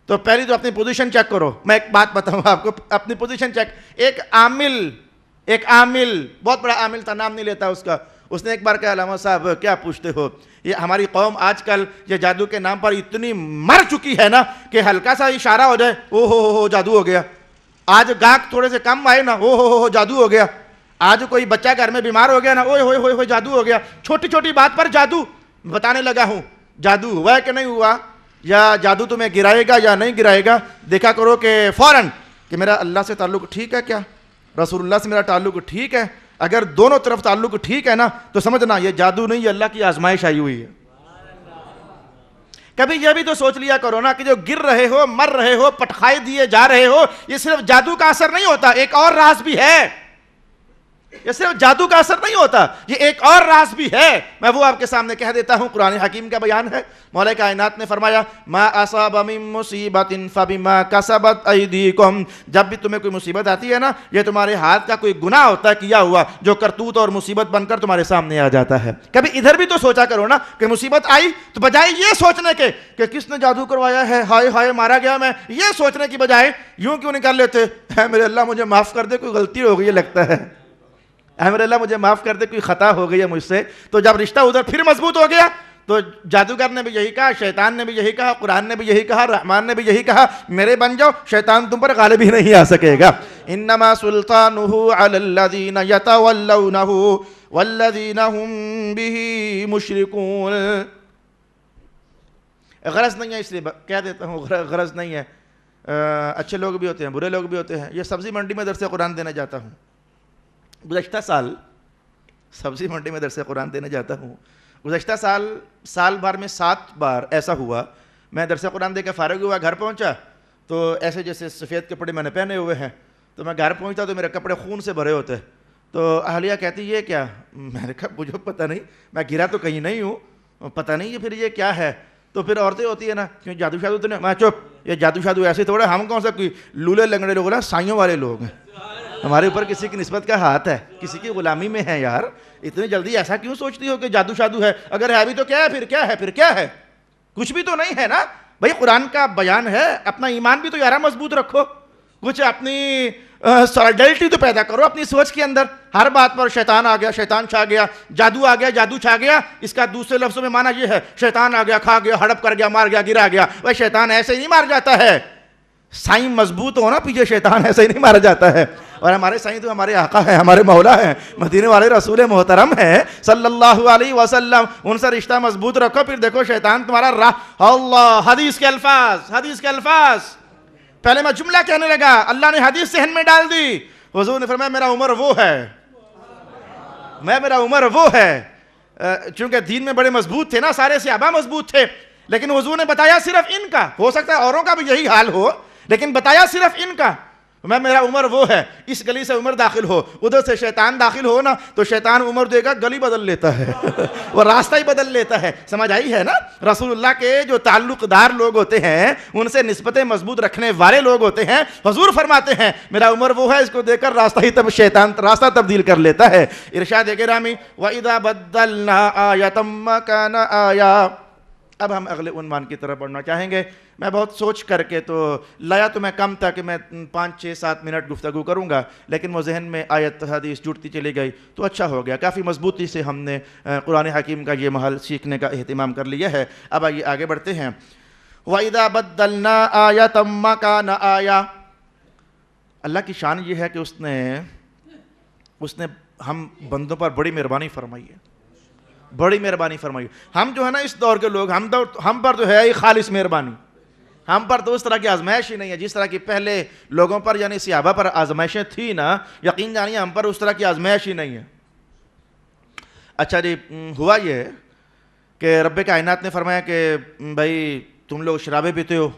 تو پہلی تو اپنی پوزیشن چیک کرو۔ میں ایک بات بتاؤں آپ کو، اپنی پوزیشن چیک۔ ایک عامل بہت بڑا عامل تھا، نام نہیں لیتا اس کا، اس نے ایک بار کہا علامہ صاحب کیا پوچھتے ہو، یہ ہماری قوم آج کل یہ جادو کے نام پر اتنی مر چکی ہے نا کہ ہلکا سا اشارہ ہو جائے او ہو جادو ہو گیا، آج گاہک تھوڑے سے کم آئے نا او ہو جادو ہو گیا، آج کوئی بچہ گھر میں بیمار ہو گیا نا اوے ہوئے جادو ہو گیا۔ چھوٹی بات پر جادو بتانے لگا ہوں، جادو ہوا ہے کہ نہیں ہوا، یا جادو تمہیں گرائے گا یا نہیں گرائے گا، دیکھا کرو کہ فوراً کہ میرا اللہ سے تعلق ٹھیک ہے کیا، رسول اللہ سے میرا تعلق ٹھیک ہے۔ اگر دونوں طرف تعلق ٹھیک ہے نا تو سمجھنا یہ جادو نہیں، یہ اللہ کی آزمائش آئی ہوئی ہے۔ کبھی یہ بھی تو سوچ لیا کرو نا کہ جو گر رہے ہو، مر رہے ہو، پٹخائے دیے جا رہے ہو، یہ صرف جادو کا اثر نہیں ہوتا، ایک اور راز بھی ہے۔ یہ صرف جادو کا اثر نہیں ہوتا، یہ ایک اور راز بھی ہے، میں وہ آپ کے سامنے کہہ دیتا ہوں۔ قرآن حکیم کا بیان ہے، مولا کائنات نے فرمایا ما اصاب من مصیبت فبما کسبت ایدیکم، جب بھی تمہیں کوئی مصیبت آتی ہے نا، یہ تمہارے ہاتھ کا کوئی گناہ ہوتا ہے کیا ہوا، جو کرتوت اور مصیبت بن کر تمہارے سامنے آ جاتا ہے۔ کبھی ادھر بھی تو سوچا کرو نا کہ مصیبت آئی تو بجائے یہ سوچنے کے کہ کس نے جادو کروایا ہے، ہائے ہائے مارا گیا میں، یہ سوچنے کی بجائے یوں کیوں نکال لیتے، اے میرے اللہ مجھے معاف کر دے، کوئی غلطی ہو گئی ہے لگتا ہے، اے میرے اللہ مجھے معاف کر دے، کوئی خطا ہو گئی ہے مجھ سے۔ تو جب رشتہ ادھر پھر مضبوط ہو گیا تو جادوگر نے بھی یہی کہا، شیطان نے بھی یہی کہا، قرآن نے بھی یہی کہا، رحمان نے بھی یہی کہا، میرے بن جاؤ، شیطان تم پر غالب ہی نہیں آ سکے گا۔ انما سلطانہ علی الذین یتولونہ والذین ہم بہ مشرکون۔ غرض نہیں ہے اس لیے کہہ دیتا ہوں، غرض نہیں ہے، اچھے لوگ بھی ہوتے ہیں، برے لوگ بھی ہوتے ہیں۔ یہ سبزی منڈی میں درس قرآن دینے جاتا ہوں، گزشتہ سال سبزی منڈی میں درس قرآن دینے جاتا ہوں، گزشتہ سال بھر میں 7 بار ایسا ہوا، میں درس قرآن دے کے فارغ ہوا، گھر پہنچا تو ایسے جیسے سفید کپڑے میں نے پہنے ہوئے ہیں، تو میں گھر پہنچتا تو میرے کپڑے خون سے بھرے ہوتے، تو اہلیہ کہتی یہ کیا، میں نے کہا مجھے پتہ نہیں، میں گرا تو کہیں نہیں ہوں، پتہ نہیں یہ پھر یہ کیا ہے۔ تو پھر عورتیں ہوتی ہیں نا کہ جادو شادو تو نہیں، میں چپ، یہ جادو شادو ایسے تھوڑا، ہم کون سا کوئی لولے لنگڑے لوگ نا، سائیوں والے لوگ ہیں، ہمارے اوپر کسی کی نسبت کا ہاتھ ہے، کسی کی غلامی میں ہے یار، اتنی جلدی ایسا کیوں سوچتی ہو کہ جادو شادو ہے، اگر ہے بھی تو کیا ہے، پھر کیا ہے، پھر کیا ہے، کچھ بھی تو نہیں ہے نا بھائی، قرآن کا بیان ہے، اپنا ایمان بھی تو یارہ مضبوط رکھو، کچھ اپنی سالیڈیلٹی تو پیدا کرو اپنی سوچ کے اندر۔ ہر بات پر شیطان آ گیا، شیطان چھا گیا، جادو آ گیا، جادو چھا گیا، اس کا دوسرے لفظوں میں معنی یہ ہے شیطان آ گیا، کھا گیا، ہڑپ کر گیا، مار گیا، گرا گیا۔ وہ شیطان ایسے ہی نہیں مار جاتا ہے، سائیں مضبوط ہونا پیچھے شیطان ایسے ہی نہیں مارا جاتا ہے۔ اور ہمارے سائیں تو ہمارے آقا ہیں، ہمارے مولا ہیں، مدینے والے رسول محترم ہیں صلی اللہ علیہ وسلم، ان سے رشتہ مضبوط رکھو، پھر دیکھو شیطان تمہارا راہ۔ اللہ، حدیث کے الفاظ، پہلے میں جملہ کہنے لگا، اللہ نے حدیث ذہن میں ڈال دی، حضور نے فرمایا میرا عمر وہ ہے، چونکہ دین میں بڑے مضبوط تھے نا، سارے صحابہ مضبوط تھے، لیکن حضور نے بتایا صرف ان کا، ہو سکتا ہے اوروں کا بھی یہی حال ہو، لیکن بتایا صرف ان کا، میرا عمر وہ ہے۔ اس گلی سے عمر داخل ہو، ادھر سے شیطان داخل ہو نا، تو شیطان عمر دے گا، گلی بدل لیتا ہے وہ راستہ ہی بدل لیتا ہے، سمجھ آئی ہے نا۔ رسول اللہ کے جو تعلق دار لوگ ہوتے ہیں، ان سے نسبتیں مضبوط رکھنے والے لوگ ہوتے ہیں، حضور فرماتے ہیں میرا عمر وہ ہے، اس کو دیکھ کر راستہ ہی تب شیطان راستہ تبدیل کر لیتا ہے۔ ارشاد گرامی وَإِذَا بَدَّلْنَا آیَةً مَّكَانَ آیَةٍ۔ اب ہم اگلے عنوان کی طرف بڑھنا چاہیں گے۔ میں بہت سوچ کر کے تو لایا تو میں کم تھا کہ میں 5 6 7 منٹ گفتگو کروں گا، لیکن وہ ذہن میں آیت حدیث جڑتی چلی گئی تو اچھا ہو گیا، کافی مضبوطی سے ہم نے قرآن حکیم کا یہ محل سیکھنے کا اہتمام کر لیا ہے۔ اب آئیے آگے بڑھتے ہیں۔ وَإِذَا بَدَّلْنَا آیَةً مَّكَانَ آیَةٍ۔ اللہ کی شان یہ ہے کہ اس نے ہم بندوں پر بڑی مہربانی فرمائی ہے، بڑی مہربانی فرمائی۔ ہم جو ہے نا اس دور کے لوگ، ہم پر تو ہے ہی خالص مہربانی، ہم پر تو اس طرح کی آزمائش ہی نہیں ہے جس طرح کی پہلے لوگوں پر یعنی صحابہ پر آزمائشیں تھی نا، یقین جانیے ہم پر اس طرح کی آزمائش ہی نہیں ہے۔ اچھا جی، ہوا یہ کہ رب کائنات نے فرمایا کہ بھائی تم لوگ شرابیں پیتے ہو،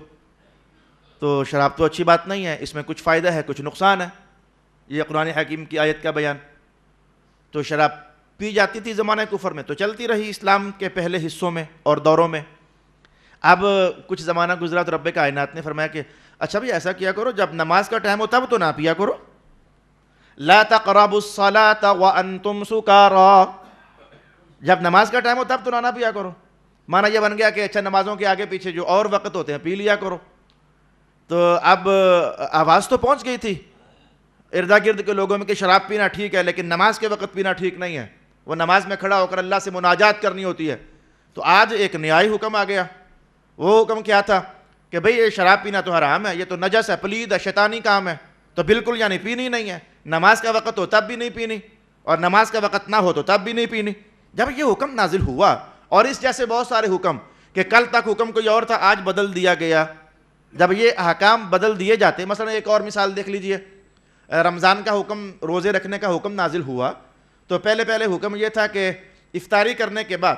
تو شراب تو اچھی بات نہیں ہے، اس میں کچھ فائدہ ہے کچھ نقصان ہے، یہ قرآن حکیم کی آیت کا بیان۔ تو شراب پی جاتی تھی زمانہ کفر میں، تو چلتی رہی اسلام کے پہلے حصوں میں اور دوروں میں۔ اب کچھ زمانہ گزرا تو رب کائنات نے فرمایا کہ اچھا بھی ایسا کیا کرو، جب نماز کا ٹائم ہو تب تو نہ پیا کرو، لا تقربوا الصلاة وانتم سکارى، جب نماز کا ٹائم ہو تب تو نہ پیا کرو۔ معنی یہ بن گیا کہ اچھا نمازوں کے آگے پیچھے جو اور وقت ہوتے ہیں پی لیا کرو۔ تو اب آواز تو پہنچ گئی تھی اردا گرد کے لوگوں میں کہ شراب پینا ٹھیک ہے، لیکن نماز کے وقت پینا ٹھیک نہیں ہے، وہ نماز میں کھڑا ہو کر اللہ سے مناجات کرنی ہوتی ہے۔ تو آج ایک نیائی حکم آ گیا، وہ حکم کیا تھا کہ بھئی یہ شراب پینا تو حرام ہے، یہ تو نجس ہے، پلید ہے، شیطانی کام ہے، تو بالکل یعنی پینی نہیں ہے، نماز کا وقت ہو تب بھی نہیں پینی، اور نماز کا وقت نہ ہو تو تب بھی نہیں پینی۔ جب یہ حکم نازل ہوا، اور اس جیسے بہت سارے حکم کہ کل تک حکم کوئی اور تھا آج بدل دیا گیا، جب یہ احکام بدل دیے جاتے، مثلا ایک اور مثال دیکھ لیجئے، رمضان کا حکم، روزے رکھنے کا حکم نازل ہوا تو پہلے حکم یہ تھا کہ افطاری کرنے کے بعد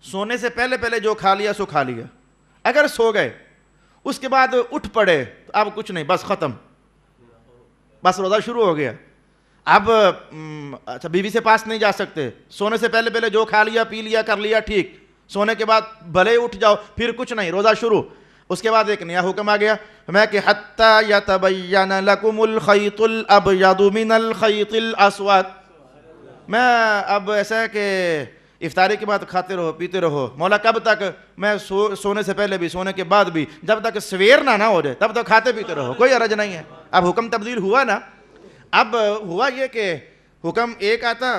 سونے سے پہلے جو کھا لیا سو کھا لیا، اگر سو گئے اس کے بعد اٹھ پڑے تو اب کچھ نہیں، بس ختم، بس روزہ شروع ہو گیا۔ اب اچھا بیوی سے پاس نہیں جا سکتے, سونے سے پہلے پہلے جو کھا لیا پی لیا کر لیا ٹھیک, سونے کے بعد بھلے اٹھ جاؤ پھر کچھ نہیں, روزہ شروع. اس کے بعد ایک نیا حکم آ گیا میں کہ حتیٰ یتبین لکم الخیط الابیض من الخیط الاسود. میں اب ایسا ہے کہ افطاری کے بعد کھاتے رہو پیتے رہو, مولا کب تک؟ میں سونے سے پہلے بھی سونے کے بعد بھی, جب تک سویر نہ ہو جائے تب تک کھاتے پیتے رہو, کوئی حرج نہیں ہے. اب حکم تبدیل ہوا نا. اب ہوا یہ کہ حکم ایک آتا,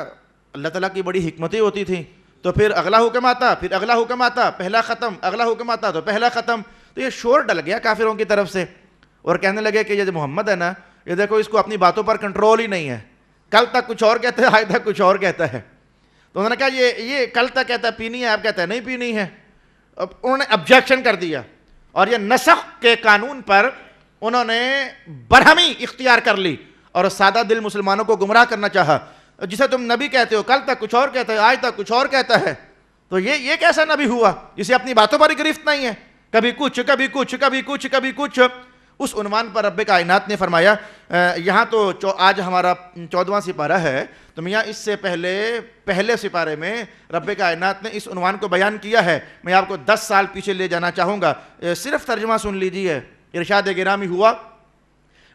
اللہ تعالیٰ کی بڑی حکمتیں ہوتی تھیں, تو پھر اگلا حکم آتا, پھر اگلا حکم آتا, پہلا ختم, اگلا حکم آتا تو پہلا ختم. تو یہ شور ڈل گیا کافروں کی طرف سے, اور کہنے لگے کہ یہ جو محمد ہے نا, یہ دیکھو اس کو اپنی باتوں پر کنٹرول ہی نہیں ہے, کل تک کچھ اور کہتا ہے آج تک کچھ اور کہتا ہے. تو انہوں نے کہا یہ کل تک کہتا ہے پینی ہے, آپ کہتا ہے نہیں پینی ہے. اب انہوں نے آبجیکشن کر دیا, اور یہ نسخ کے قانون پر انہوں نے برہمی اختیار کر لی اور سادہ دل مسلمانوں کو گمراہ کرنا چاہا. جسے تم نبی کہتے ہو کل تک کچھ اور کہتا ہے آج تک کچھ اور کہتا ہے, تو یہ کیسا نبی ہوا جسے اپنی باتوں پر ہی گرفت نہیں ہے, کبھی کچھ کبھی کچھ کبھی کچھ کبھی کچھ. اس عنوان پر رب کائنات نے فرمایا, یہاں تو آج ہمارا 14واں سپارہ ہے, تو میاں اس سے پہلے سپارے میں رب کائنات نے اس عنوان کو بیان کیا ہے. میں آپ کو 10 سال پیچھے لے جانا چاہوں گا, صرف ترجمہ سن لیجئے. ارشاد گرامی ہوا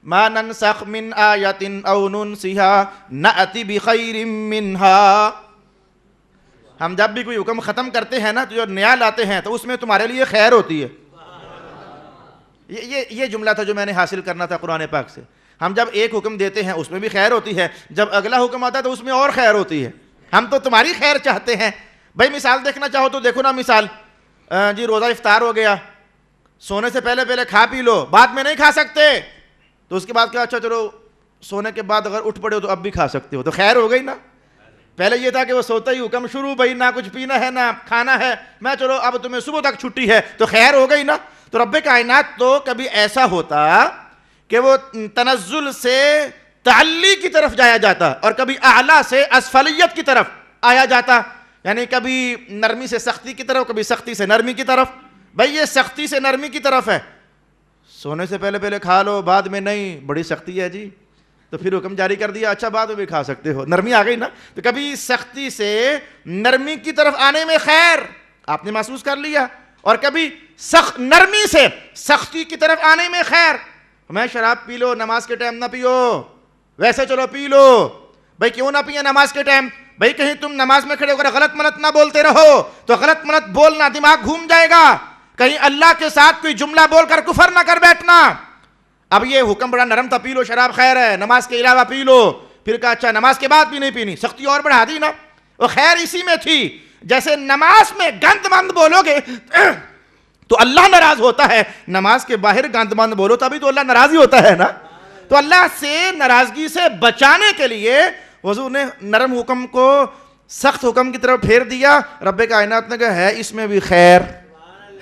ما ننسخ من آیت او ننسها نأتی بخیر منها. ہم جب بھی کوئی حکم ختم کرتے ہیں نا تو جو نیا لاتے ہیں تو اس میں تمہارے لیے خیر ہوتی ہے. یہ جملہ تھا جو میں نے حاصل کرنا تھا قرآن پاک سے. ہم جب ایک حکم دیتے ہیں اس میں بھی خیر ہوتی ہے, جب اگلا حکم آتا ہے تو اس میں اور خیر ہوتی ہے. ہم تو تمہاری خیر چاہتے ہیں. بھائی مثال دیکھنا چاہو تو دیکھو نا, مثال جی روزہ افطار ہو گیا, سونے سے پہلے کھا پی لو, بعد میں نہیں کھا سکتے, تو اس کے بعد کیا, اچھا چلو سونے کے بعد اگر اٹھ پڑے ہو تو اب بھی کھا سکتے ہو, تو خیر ہو گئی نا. پہلے یہ تھا کہ وہ سوتا ہی حکم شروع, بھائی نہ کچھ پینا ہے نہ کھانا ہے, میں چلو اب تمہیں صبح تک چھٹی ہے, تو خیر ہو گئی نا. تو رب کائنات تو کبھی ایسا ہوتا کہ وہ تنزل سے تعلی کی طرف جایا جاتا اور کبھی اعلیٰ سے اسفلیت کی طرف آیا جاتا, یعنی کبھی نرمی سے سختی کی طرف, کبھی سختی سے نرمی کی طرف. بھائی یہ سختی سے نرمی کی طرف ہے, سونے سے پہلے کھا لو بعد میں نہیں, بڑی سختی ہے جی. تو پھر حکم جاری کر دیا اچھا بعد میں بھی کھا سکتے ہو, نرمی آ گئی نا. تو کبھی سختی سے نرمی کی طرف آنے میں خیر آپ نے محسوس کر لیا, اور کبھی نرمی سے سختی کی طرف آنے میں خیر. میں شراب پی لو نماز کے ٹائم نہ پیو, ویسے چلو پی لو. بھائی کیوں نہ پیے نماز کے ٹائم؟ بھائی کہیں تم نماز میں کھڑے ہو کر غلط ملت نہ بولتے رہو, تو غلط ملت بولنا دماغ گھوم جائے گا. کہیں اللہ کے ساتھ کوئی جملہ بول کر کفر نہ کر بیٹھنا. اب یہ حکم بڑا نرم تھا, پی لو شراب خیر ہے, نماز کے علاوہ پی لو. پھر کہا اچھا نماز کے بعد بھی نہیں پینی, سختی اور بڑھا دی نا. وہ خیر اسی میں تھی, جیسے نماز میں گند مند بولو گے تو اللہ ناراض ہوتا ہے, نماز کے باہر گند مند بولو تبھی تو اللہ ناراض ہی ہوتا ہے نا. تو اللہ سے ناراضگی سے بچانے کے لیے حضور نے نرم حکم کو سخت حکم کی طرف پھیر دیا. رب کائنات نے کہا ہے اس میں بھی خیر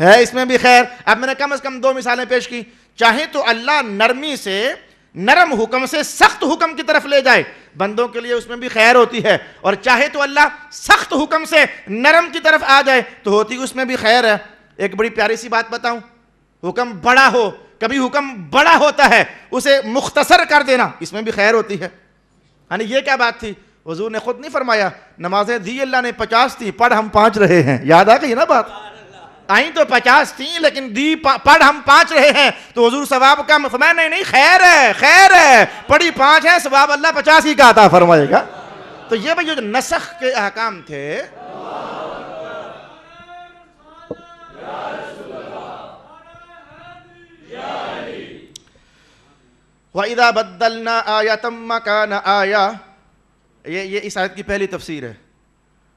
ہے, اس میں بھی خیر. اب میں نے کم از کم 2 مثالیں پیش کی. چاہے تو اللہ نرمی سے نرم حکم سے سخت حکم کی طرف لے جائے, بندوں کے لیے اس میں بھی خیر ہوتی ہے, اور چاہے تو اللہ سخت حکم سے نرم کی طرف آ جائے تو ہوتی اس میں بھی خیر ہے. ایک بڑی پیاری سی بات بتاؤں, حکم بڑا ہو, کبھی حکم بڑا ہوتا ہے اسے مختصر کر دینا اس میں بھی خیر ہوتی ہے. یعنی یہ کیا بات تھی, حضور نے خود نہیں فرمایا نمازیں دی اللہ نے 50 تھی, پڑھ ہم 5 رہے ہیں. یاد آ گئی نا بات, آئیں تو 50 تھیں لیکن دی پڑھ ہم 5 رہے ہیں. تو حضور ثواب کا فرمایا نہیں خیر ہے, خیر ہے, پڑھی 5 ہے, ثواب اللہ 50 ہی کا عطا فرمائے گا. تو یہ بھئی جو نسخ کے احکام تھے, وَإِذَا بَدَّلْنَا آیَةً مَّكَانَ آیَةٍ, یہ اس آیت کی پہلی تفسیر ہے,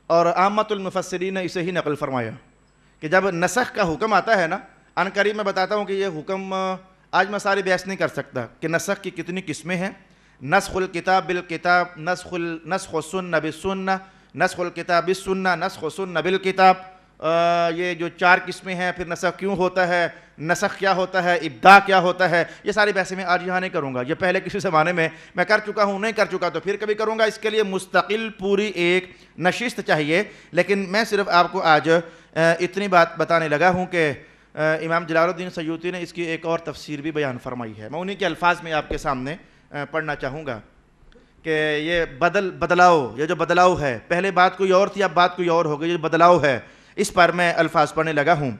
اور عامت المفسرین نے اسے ہی نقل فرمایا کہ جب نسخ کا حکم آتا ہے نا, ان قریب میں بتاتا ہوں کہ یہ حکم آج میں ساری بحث نہیں کر سکتا کہ نسخ کی کتنی قسمیں ہیں. نسخ الکتاب بالکتاب, نسخ السنہ بالسنہ, نسخ الکتاب بالسنہ, نسخ السنہ بالکتاب, یہ جو 4 قسمیں ہیں. پھر نسخ کیوں ہوتا ہے, نسخ کیا ہوتا ہے, ابداع کیا ہوتا ہے, یہ ساری بحثیں میں آج یہاں نہیں کروں گا. یہ پہلے کسی زمانے میں کر چکا ہوں, نہیں کر چکا تو پھر کبھی کروں گا. اس کے لیے مستقل پوری ایک نشست چاہیے. لیکن میں صرف آپ کو آج اتنی بات بتانے لگا ہوں کہ امام جلال الدین سیوطی نے اس کی ایک اور تفسیر بھی بیان فرمائی ہے. میں انہی کے الفاظ میں آپ کے سامنے پڑھنا چاہوں گا کہ یہ بدلاؤ، یہ جو بدلاؤ ہے، پہلے بات کوئی اور تھی اب بات کوئی اور ہو گئی، یہ بدلاؤ ہے، اس پر میں الفاظ پڑھنے لگا ہوں۔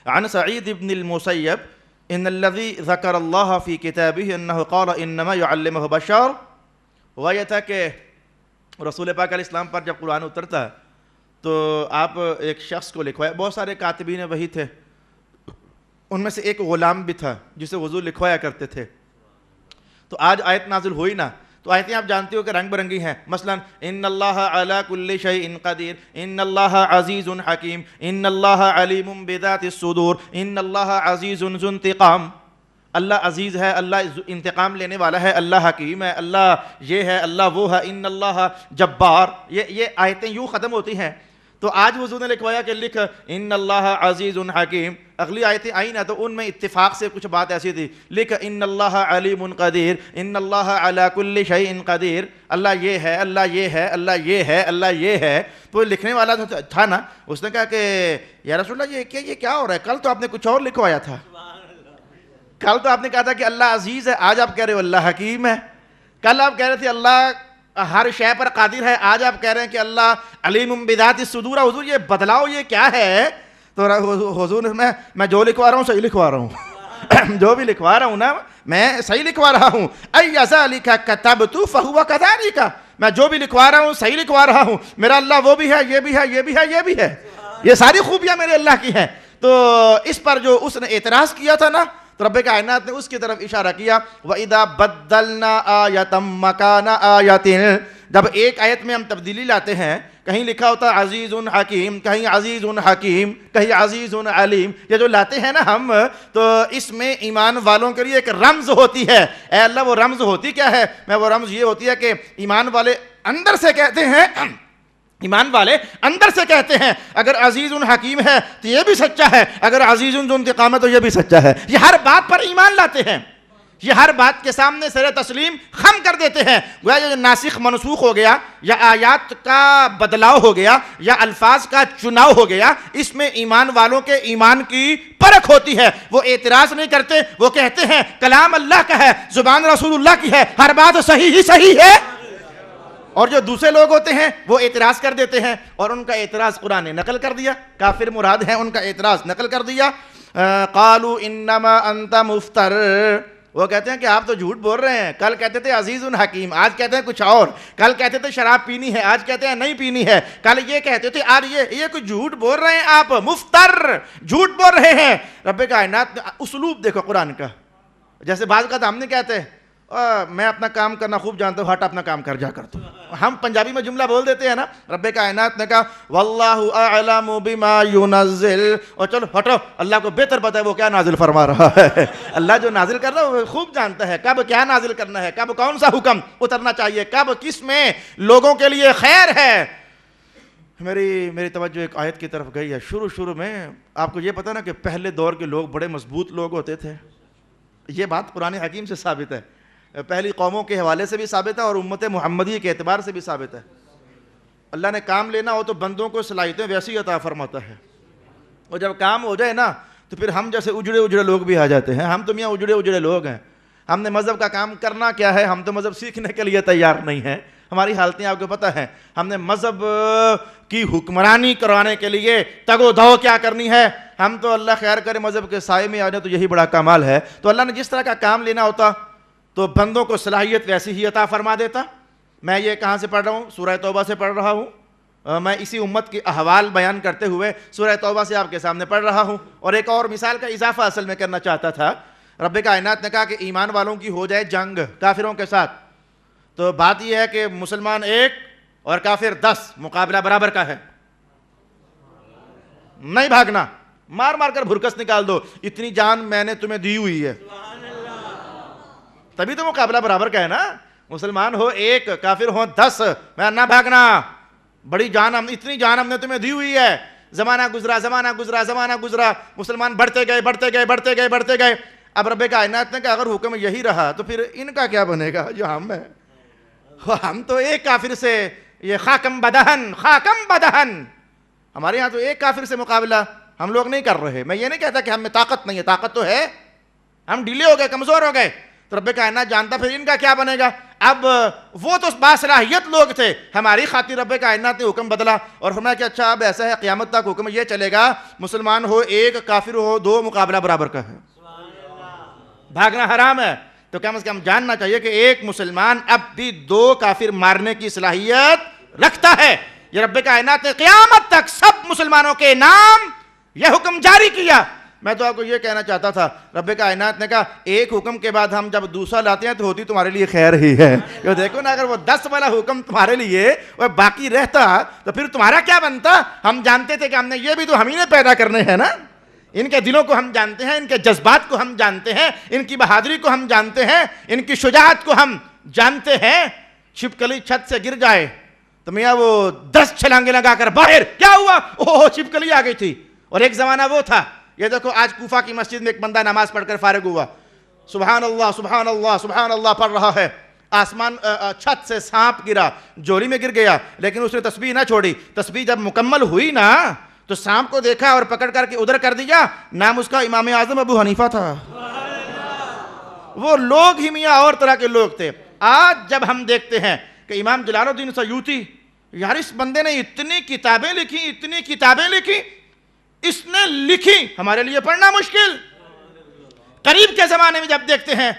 عن سعید بن المسیب ان الذي ذکر اللہ فی کتابہ انہ قال انما يعلمہ بشر، ہوا یہ تھا کہ رسول پاک علیہ السلام پر جب قرآن اترتا تو آپ ایک شخص کو لکھوایا، بہت سارے کاتبین وحی تھے، ان میں سے ایک غلام بھی تھا جسے حضور لکھوایا کرتے تھے۔ تو آج آیت نازل ہوئی نا، تو آیتیں آپ جانتے ہو کہ رنگ برنگی ہیں، مثلا ان اللہ علی کل شیء قدیر، ان اللہ عزیز حکیم، ان اللہ علیم بذات الصدور، ان اللہ عزیز ذو انتقام، اللہ عزیز ہے، اللہ انتقام لینے والا ہے، اللہ حکیم ہے، اللہ یہ ہے، اللہ وہ ہے، ان اللہ جبار، یہ آیتیں یوں ختم ہوتی ہیں۔ تو آج حضور نے لکھوایا کہ لکھ ان اللہ عزیز حکیم، اگلی آیتیں آئیں نا تو ان میں اتفاق سے کچھ بات ایسی تھی، لکھ ان اللہ علیم قدیر، ان اللہ علی کل شیء قدیر، اللہ یہ ہے، اللہ یہ ہے، اللہ یہ ہے، اللہ یہ ہے۔ تو لکھنے والا تھا نا، اس نے کہا کہ یا رسول اللہ یہ کیا ہو رہا ہے، کل تو آپ نے کچھ اور لکھوایا تھا، کل تو آپ نے کہا تھا کہ اللہ عزیز ہے، آج آپ کہہ رہے ہو اللہ حکیم ہے، کل آپ کہہ رہے تھے اللہ ہر شے پر قادر ہے، آج آپ کہہ رہے ہیں کہ اللہ علیم بذات الصدور، حضور یہ بدلاؤ یہ کیا ہے؟ تو حضور نے میں جو لکھوا رہا ہوں صحیح لکھوا رہا ہوں جو بھی لکھوا رہا ہوں نا میں صحیح لکھوا رہا ہوں، ای ذالک کتبت فہو کذالک، میں جو بھی لکھوا رہا ہوں صحیح لکھوا رہا ہوں، میرا اللہ وہ بھی ہے، یہ بھی ہے، یہ بھی ہے، یہ بھی ہے، یہ ساری خوبیاں میرے اللہ کی ہیں۔ تو اس پر جو اس نے اعتراض کیا تھا نا، تو رب کائنات نے اس کی طرف اشارہ کیا، وَإِذَا بَدَّلْنَا آیَةً مَّكَانَ آیَةٍ، جب ایک آیت میں ہم تبدیلی لاتے ہیں، کہیں لکھا ہوتا عزیز حکیم، کہیں عزیز حکیم، کہیں عزیز علیم، یہ جو لاتے ہیں نا ہم، تو اس میں ایمان والوں کے لیے ایک رمز ہوتی ہے۔ اے اللہ وہ رمز ہوتی کیا ہے؟ میں وہ رمز یہ ہوتی ہے کہ ایمان والے اندر سے کہتے ہیں، ایمان والے اندر سے کہتے ہیں اگر عزیز حکیم ہے تو یہ بھی سچا ہے، اگر عزیز ذو انتقام ہے تو یہ بھی سچا ہے۔ یہ ہر بات پر ایمان لاتے ہیں، یہ ہر بات کے سامنے سر تسلیم خم کر دیتے ہیں۔ گویا یہ ناسخ منسوخ ہو گیا، یا آیات کا بدلاؤ ہو گیا، یا الفاظ کا چناؤ ہو گیا، اس میں ایمان والوں کے ایمان کی پرکھ ہوتی ہے۔ وہ اعتراض نہیں کرتے، وہ کہتے ہیں کلام اللہ کا ہے، زبان رسول اللہ کی ہے، ہر بات صحیح ہی صحیح ہے۔ اور جو دوسرے لوگ ہوتے ہیں وہ اعتراض کر دیتے ہیں، اور ان کا اعتراض قرآن نے نقل کر دیا، کافر مراد ہیں، ان کا اعتراض نقل کر دیا۔ قالوا انما انت مفتر، وہ کہتے ہیں کہ آپ تو جھوٹ بول رہے ہیں، کل کہتے تھے عزیز حکیم، آج کہتے ہیں کچھ اور، کل کہتے تھے شراب پینی ہے، آج کہتے ہیں نہیں پینی ہے، کل یہ کہتے تھے، آج یہ کچھ جھوٹ بول رہے ہیں، آپ مفتر جھوٹ بول رہے ہیں۔ رب کائنات اسلوب دیکھو قرآن کا، جیسے بعض کا ہم نہیں کہتے میں اپنا کام کرنا خوب جانتا ہوں، ہٹ اپنا کام کر جا کر، تو ہم پنجابی میں جملہ بول دیتے ہیں نا، رب کائنات نے کہا واللہ اعلم بما ينزل، اور چلو ہٹو، اللہ کو بہتر پتہ ہے وہ کیا نازل فرما رہا ہے، اللہ جو نازل کر رہا ہے وہ خوب جانتا ہے کب کیا نازل کرنا ہے، کب کون سا حکم اترنا چاہیے، کب کس میں لوگوں کے لیے خیر ہے۔ میری توجہ ایک آیت کی طرف گئی ہے۔ شروع میں آپ کو یہ پتہ نا کہ پہلے دور کے لوگ بڑے مضبوط لوگ ہوتے تھے، یہ بات قرآن حکیم سے ثابت ہے، پہلی قوموں کے حوالے سے بھی ثابت ہے اور امت محمدی کے اعتبار سے بھی ثابت ہے۔ اللہ نے کام لینا ہو تو بندوں کو صلاحیتیں ویسی عطا فرماتا ہے، اور جب کام ہو جائے نا تو پھر ہم جیسے اجڑے لوگ بھی آ جاتے ہیں۔ ہم تو میاں اجڑے لوگ ہیں، ہم نے مذہب کا کام کرنا کیا ہے، ہم تو مذہب سیکھنے کے لیے تیار نہیں ہیں۔ ہماری حالتیں آپ کو پتہ ہے، ہم نے مذہب کی حکمرانی کرانے کے لیے تگ و دو کیا کرنی ہے، ہم تو اللہ خیر کرے مذہب کے سائے میں آ جائیں تو یہی بڑا کمال ہے۔ تو اللہ نے جس طرح کا کام لینا ہوتا تو بندوں کو صلاحیت ویسی ہی عطا فرما دیتا۔ میں یہ کہاں سے پڑھ رہا ہوں؟ سورہ توبہ سے پڑھ رہا ہوں، میں اسی امت کے احوال بیان کرتے ہوئے سورہ توبہ سے آپ کے سامنے پڑھ رہا ہوں، اور ایک اور مثال کا اضافہ اصل میں کرنا چاہتا تھا۔ رب کائنات نے کہا کہ ایمان والوں کی ہو جائے جنگ کافروں کے ساتھ، تو بات یہ ہے کہ مسلمان 1 اور کافر 10، مقابلہ برابر کا ہے، نہیں بھاگنا، مار مار کر بھرکس نکال دو، اتنی جان میں نے تمہیں دی ہوئی ہے، تبھی تو مقابلہ برابر کا ہے نا۔ مسلمان ہو 1، کافر ہو 10، میں نہ بھاگنا، بڑی جان اتنی جان ہم نے تمہیں دی ہوئی ہے۔ زمانہ گزرا، مسلمان بڑھتے گئے۔ اب رب کائنات نے کہا اگر حکم یہی رہا تو پھر ان کا کیا بنے گا جو ہم ہے، ہم تو ایک کافر سے یہ خاکم بدہن، ہمارے یہاں تو ایک کافر سے مقابلہ ہم لوگ نہیں کر رہے۔ میں یہ نہیں کہتا کہ ہم میں طاقت نہیں ہے، طاقت تو ہے، ہم ڈھیلے ہو گئے، کمزور ہو گئے۔ تو رب کائنات جانتا پھر ان کا کیا بنے گا۔ اب وہ تو باصلاحیت لوگ تھے، ہماری خاطر رب کائنات نے حکم بدلا اور فرمایا کہ اچھا اب ایسا ہے قیامت تک حکم یہ چلے گا، مسلمان ہو ایک، کافر ہو دو، مقابلہ برابر کا ہے، بھاگنا حرام ہے۔ تو کم از کم جاننا چاہیے کہ ایک مسلمان اب بھی دو کافر مارنے کی صلاحیت رکھتا ہے۔ یہ رب کائنات نے قیامت تک سب مسلمانوں کے نام یہ حکم جاری کیا۔ میں تو آپ کو یہ کہنا چاہتا تھا، رب کائنات نے کہا ایک حکم کے بعد ہم جب دوسرا لاتے ہیں تو ہوتی تمہارے لیے خیر ہی ہے۔ یہ دیکھو نا، اگر وہ 10 والا حکم تمہارے لیے وہ باقی رہتا تو پھر تمہارا کیا بنتا؟ ہم جانتے تھے کہ ہم نے یہ بھی تو ہم ہی نے پیدا کرنے ہیں نا، ان کے دلوں کو ہم جانتے ہیں، ان کے جذبات کو ہم جانتے ہیں، ان کی بہادری کو ہم جانتے ہیں، ان کی شجاعت کو ہم جانتے ہیں۔ چھپکلی چھت سے گر جائے تو میاں وہ 10 چھلانگیں لگا کر باہر، کیا ہوا؟ اوہ چھپکلی آ گئی تھی۔ اور ایک زمانہ وہ تھا، یہ دیکھو آج کوفہ کی مسجد میں ایک بندہ نماز پڑھ کر فارغ ہوا، سبحان اللہ سبحان اللہ سبحان اللہ پڑھ رہا ہے، آسمان چھت سے سانپ گرا، جولی میں گر گیا، لیکن اس نے تسبیح نہ چھوڑی۔ تسبیح جب مکمل ہوئی نا تو سانپ کو دیکھا اور پکڑ کر کے ادھر کر دیا، نام اس کا امام اعظم ابو حنیفہ تھا۔ وہ لوگ ہی میاں اور طرح کے لوگ تھے۔ آج جب ہم دیکھتے ہیں کہ امام جلال الدین سیوطی، یار اس بندے نے اتنی کتابیں لکھی، اتنی کتابیں لکھی، اس نے لکھی، ہمارے لیے پڑھنا مشکل۔ قریب کے زمانے میں جب دیکھتے ہیں،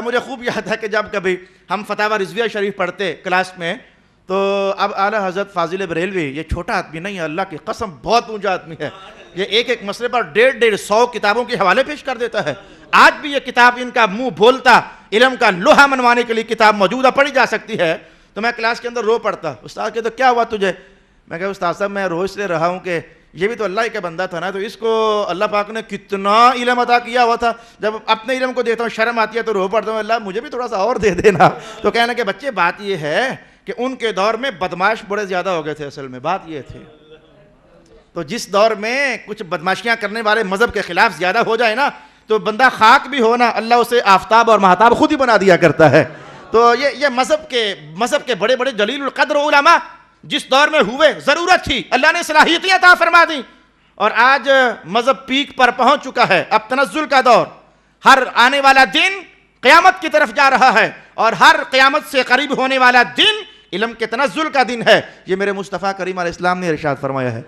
مجھے خوب یاد ہے کہ جب کبھی ہم فتاوی رضویہ شریف پڑھتے کلاس میں، تو اب اعلیٰ حضرت فاضل بریلوی، یہ چھوٹا آدمی نہیں ہے، اللہ کی قسم بہت اونچا آدمی ہے، یہ ایک ایک مسئلے پر 150 کتابوں کے حوالے پیش کر دیتا ہے۔ آج بھی یہ کتاب ان کا منہ بولتا علم کا لوہا منوانے کے لیے کتاب موجودہ پڑھی جا سکتی ہے۔ تو میں کلاس کے اندر رو پڑتا، استاد کہتے کیا ہوا تجھے؟ میں کہا استاد صاحب میں رو اس لیے رہا ہوں کہ یہ بھی تو اللہ ہی کا بندہ تھا نا، تو اس کو اللہ پاک نے کتنا علم عطا کیا ہوا تھا، جب اپنے علم کو دیکھتا ہوں شرم آتی ہے تو رو پڑتا ہوں، اللہ مجھے بھی تھوڑا سا اور دے دینا۔ تو کہنا کہ بچے بات یہ ہے کہ ان کے دور میں بدماش بڑے زیادہ ہو گئے تھے، اصل میں بات یہ تھی۔ تو جس دور میں کچھ بدماشیاں کرنے والے مذہب کے خلاف زیادہ ہو جائے نا تو بندہ خاک بھی ہونا، اللہ اسے آفتاب اور مہتاب خود ہی بنا دیا کرتا ہے۔ تو یہ مذہب کے بڑے بڑے جلیل القدر علماء جس دور میں ہوئے، ضرورت تھی، اللہ نے صلاحیتیں عطا فرما دیں، اور آج مذہب پیک پر پہنچ چکا ہے، اب تنزل کا دور، ہر آنے والا دن قیامت کی طرف جا رہا ہے، اور ہر قیامت سے قریب ہونے والا دن علم کے تنزل کا دن ہے۔ یہ میرے مصطفیٰ کریم علیہ السلام نے ارشاد فرمایا ہے،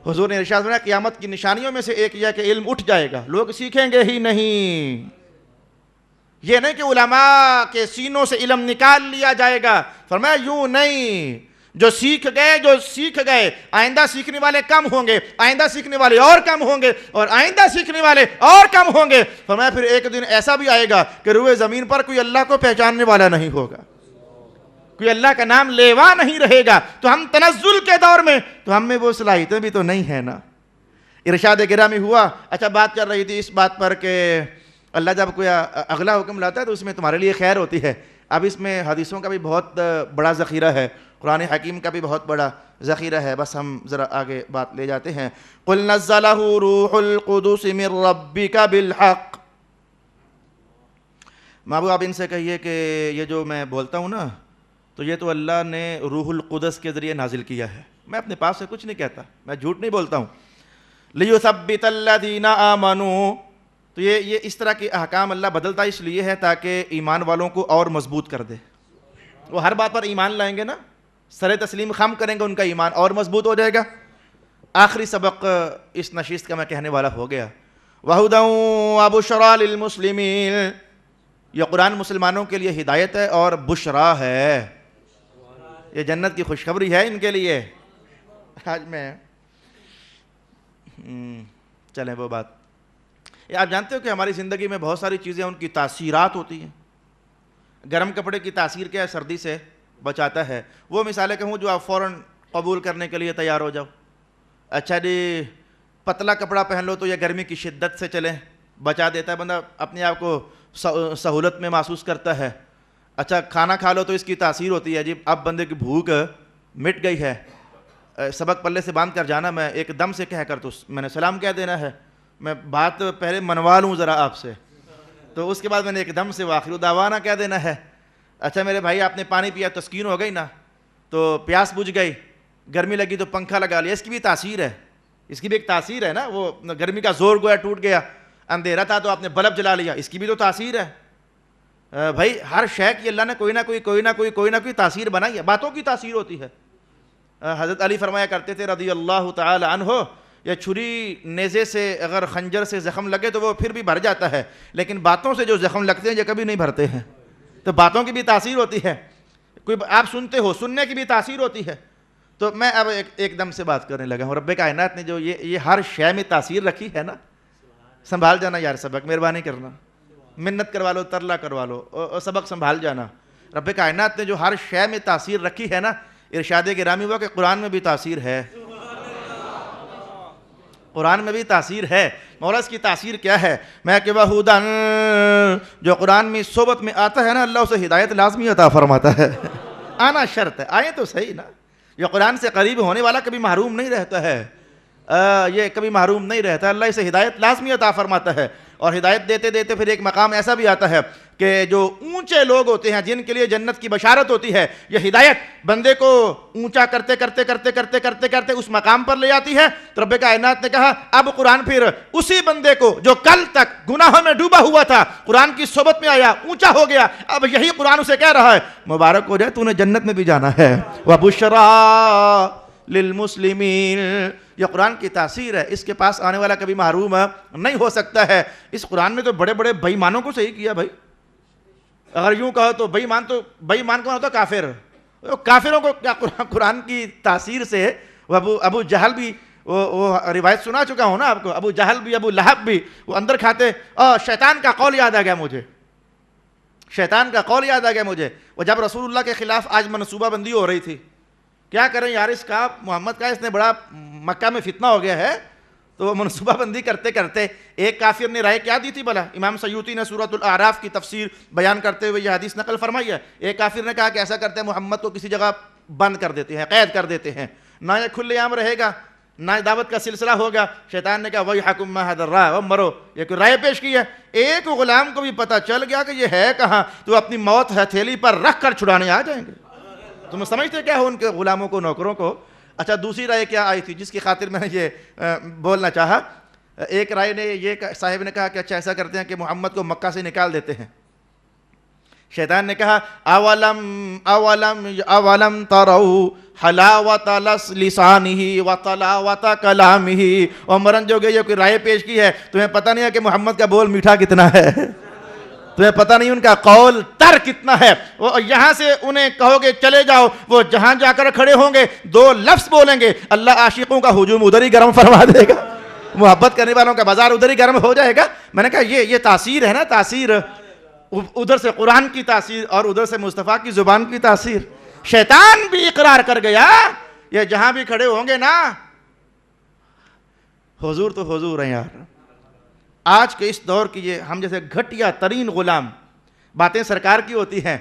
حضور نے ارشاد فرمایا قیامت کی نشانیوں میں سے ایک یہ ہے کہ علم اٹھ جائے گا، لوگ سیکھیں گے ہی نہیں۔ یہ نہیں کہ علماء کے سینوں سے علم نکال لیا جائے گا، فرمایا یوں نہیں، جو سیکھ گئے آئندہ سیکھنے والے کم ہوں گے، آئندہ سیکھنے والے اور کم ہوں گے، اور آئندہ سیکھنے والے اور کم ہوں گے۔ فرمایا پھر ایک دن ایسا بھی آئے گا کہ روئے زمین پر کوئی اللہ کو پہچاننے والا نہیں ہوگا، کوئی اللہ کا نام لیوا نہیں رہے گا۔ تو ہم تنزل کے دور میں، تو ہم میں وہ صلاحیتیں بھی تو نہیں ہیں نا۔ ارشاد گرامی ہوا، اچھا بات چل رہی تھی اس بات پر کہ اللہ جب کوئی اگلا حکم لاتا ہے تو اس میں تمہارے لیے خیر ہوتی ہے۔ اب اس میں حدیثوں کا بھی بہت بڑا ذخیرہ ہے، قرآن حکیم کا بھی بہت بڑا ذخیرہ ہے، بس ہم ذرا آگے بات لے جاتے ہیں۔ قُلْ نَزَّلَهُ رُوحُ الْقُدُسِ مِنْ رَبِّكَ بِالْحَقِّ۔ محبوب آپ ان سے کہیے کہ یہ جو میں بولتا ہوں نا، تو یہ تو اللہ نے روح القدس کے ذریعے نازل کیا ہے، میں اپنے پاس سے کچھ نہیں کہتا، میں جھوٹ نہیں بولتا ہوں۔ لِيُثَبِّتَ الَّذِينَ آمَنُوا، تو یہ اس طرح کے احکام اللہ بدلتا اس لیے ہے تاکہ ایمان والوں کو اور مضبوط کر دے۔ وہ ہر بات پر ایمان لائیں گے نا، سر تسلیم خم کریں گے، ان کا ایمان اور مضبوط ہو جائے گا۔ آخری سبق اس نشست کا میں کہنے والا ہو گیا۔ وَهُدًى وَبُشْرَى لِلْمُسْلِمِينَ، یہ قرآن مسلمانوں کے لیے ہدایت ہے اور بشرا ہے، یہ جنت کی خوشخبری ہے ان کے لیے۔ آج میں چلیں وہ بات، یہ آپ جانتے ہو کہ ہماری زندگی میں بہت ساری چیزیں ان کی تاثیرات ہوتی ہیں۔ گرم کپڑے کی تاثیر کیا ہے؟ سردی سے بچاتا ہے۔ وہ مثالیں کہوں جو آپ فوراً قبول کرنے کے لیے تیار ہو جاؤ۔ اچھا جی، پتلا کپڑا پہن لو تو یہ گرمی کی شدت سے چلیں، بچا دیتا ہے، بندہ اپنے آپ کو سہولت میں محسوس کرتا ہے۔ اچھا کھانا کھا لو تو اس کی تاثیر ہوتی ہے، جی اب بندے کی بھوک مٹ گئی ہے، سبق پلے سے باندھ کر جانا، میں ایک دم سے کہہ کر تو میں نے سلام کہہ دینا ہے، میں بات پہلے منوا لوں ذرا آپ سے، تو اس کے بعد میں نے ایک دم سے وآخر دعوانا کہہ دینا ہے۔ اچھا میرے بھائی آپ نے پانی پیا، تسکین ہو گئی نا، تو پیاس بجھ گئی، گرمی لگی تو پنکھا لگا لیا، اس کی بھی تاثیر ہے، اس کی بھی ایک تاثیر ہے نا، وہ گرمی کا زور گویا ٹوٹ گیا، اندھیرا تھا تو آپ نے بلب جلا لیا، اس کی بھی تو تاثیر ہے۔ بھائی ہر شے کی اللہ نے کوئی نہ کوئی تاثیر بنائی ہے، باتوں کی تاثیر ہوتی ہے۔ حضرت علی فرمایا کرتے تھے رضی اللہ تعالی عنہ، یا چھری نیزے سے اگر خنجر سے زخم لگے تو وہ پھر بھی بھر جاتا ہے، لیکن باتوں سے جو زخم لگتے ہیں یہ کبھی نہیں بھرتے ہیں۔ تو باتوں کی بھی تاثیر ہوتی ہے، کوئی آپ سنتے ہو، سننے کی بھی تاثیر ہوتی ہے۔ تو میں اب ایک دم سے بات کرنے لگا ہوں، رب کائنات نے جو یہ ہر شے میں تاثیر رکھی ہے نا، سنبھال جانا یار سبق، مہربانی کرنا، منت کروا لو، ترلا کروا لو، سبق سنبھال جانا۔ رب کائنات نے جو ہر شے میں تاثیر رکھی ہے نا، ارشاد گرامی ہوا کہ قرآن میں بھی تاثیر ہے، قرآن میں بھی تاثیر ہے۔ مولا اس کی تاثیر کیا ہے؟ میں کہ وَہُدًا، جو قرآن میں صحبت میں آتا ہے نا، اللہ اسے ہدایت لازمی عطا فرماتا ہے۔ آنا شرط ہے، آئیں تو صحیح نا۔ یہ قرآن سے قریب ہونے والا کبھی محروم نہیں رہتا ہے، یہ کبھی محروم نہیں رہتا، اللہ اسے ہدایت لازمی عطا فرماتا ہے۔ اور ہدایت دیتے دیتے پھر ایک مقام ایسا بھی آتا ہے کہ جو اونچے لوگ ہوتے ہیں جن کے لیے جنت کی بشارت ہوتی ہے، یہ ہدایت بندے کو اونچا کرتے کرتے کرتے کرتے کرتے کرتے اس مقام پر لے آتی ہے۔ تو رب کائنات نے کہا اب قرآن پھر اسی بندے کو جو کل تک گناہوں میں ڈوبا ہوا تھا، قرآن کی صحبت میں آیا، اونچا ہو گیا، اب یہی قرآن اسے کہہ رہا ہے مبارک ہو جائے، تو نے جنت میں بھی جانا ہے۔ وَبُشْرَىٰ لِلْمُسْلِمِينَ، یہ قرآن کی تاثیر ہے، اس کے پاس آنے والا کبھی محروم نہیں ہو سکتا ہے۔ اس قرآن نے تو بڑے بڑے بے ایمانوں کو صحیح کیا بھائی، اگر یوں کہو تو بے ایمان کون ہوتا؟ کافر۔ کافروں کو کیا قرآن کی تاثیر سے ابو جہل بھی، وہ روایت سنا چکا ہوں نا آپ کو، ابو جہل بھی، ابو لہب بھی، وہ اندر کھاتے، شیطان کا قول یاد آ گیا مجھے، شیطان کا قول یاد آ گیا مجھے، وہ جب رسول اللہ کے خلاف آج منصوبہ بندی ہو رہی تھی، کیا کریں یار اس کا، محمد کا اس نے بڑا مکہ میں فتنہ ہو گیا ہے، تو منصوبہ بندی کرتے کرتے ایک کافر نے رائے کیا دی تھی بھلا؟ امام سیوطی نے سورۃ الاعراف کی تفسیر بیان کرتے ہوئے یہ حدیث نقل فرمائی ہے۔ ایک کافر نے کہا کہ ایسا کرتے ہیں محمد کو کسی جگہ بند کر دیتے ہیں، قید کر دیتے ہیں، نہ یہ کھلے عام رہے گا نہ دعوت کا سلسلہ ہوگا۔ شیطان نے کہا وَيْحَكُمْ مَا حَدَرَّا، وہ مرو، یہ کوئی رائے پیش کی ہے۔ ایک غلام کو بھی پتہ چل گیا کہ یہ ہے کہاں، تو اپنی موت ہتھیلی پر رکھ کر چھڑانے آ جائیں گے۔ تم سمجھتے کیا ہو ان کے غلاموں کو، نوکروں کو؟ اچھا دوسری رائے کیا آئی تھی جس کی خاطر میں نے یہ بولنا چاہا؟ ایک رائے نے یہ صاحب نے کہا کہ اچھا ایسا کرتے ہیں کہ محمد کو مکہ سے نکال دیتے ہیں۔ شیطان نے کہا اولم تروا حلاوت لسانہ وطلاوت کلامہ، عمرن جو یہ کوئی رائے پیش کی ہے، تمہیں پتہ نہیں ہے کہ محمد کا بول میٹھا کتنا ہے، تمہیں پتہ نہیں ان کا قول تر کتنا ہے۔ وہ یہاں سے انہیں کہو گے چلے جاؤ، وہ جہاں جا کر کھڑے ہوں گے دو لفظ بولیں گے، اللہ عاشقوں کا ہجوم ادھر ہی گرم فرما دے گا، محبت کرنے والوں کا بازار ادھر ہی گرم ہو جائے گا۔ میں نے کہا یہ تاثیر ہے نا، تاثیر ادھر سے قرآن کی تاثیر اور ادھر سے مصطفیٰ کی زبان کی تاثیر۔ شیطان بھی اقرار کر گیا، یہ جہاں بھی کھڑے ہوں گے نا، حضور تو حضور ہیں یار۔ آج کے اس دور کی یہ ہم جیسے گھٹیا ترین غلام، باتیں سرکار کی ہوتی ہیں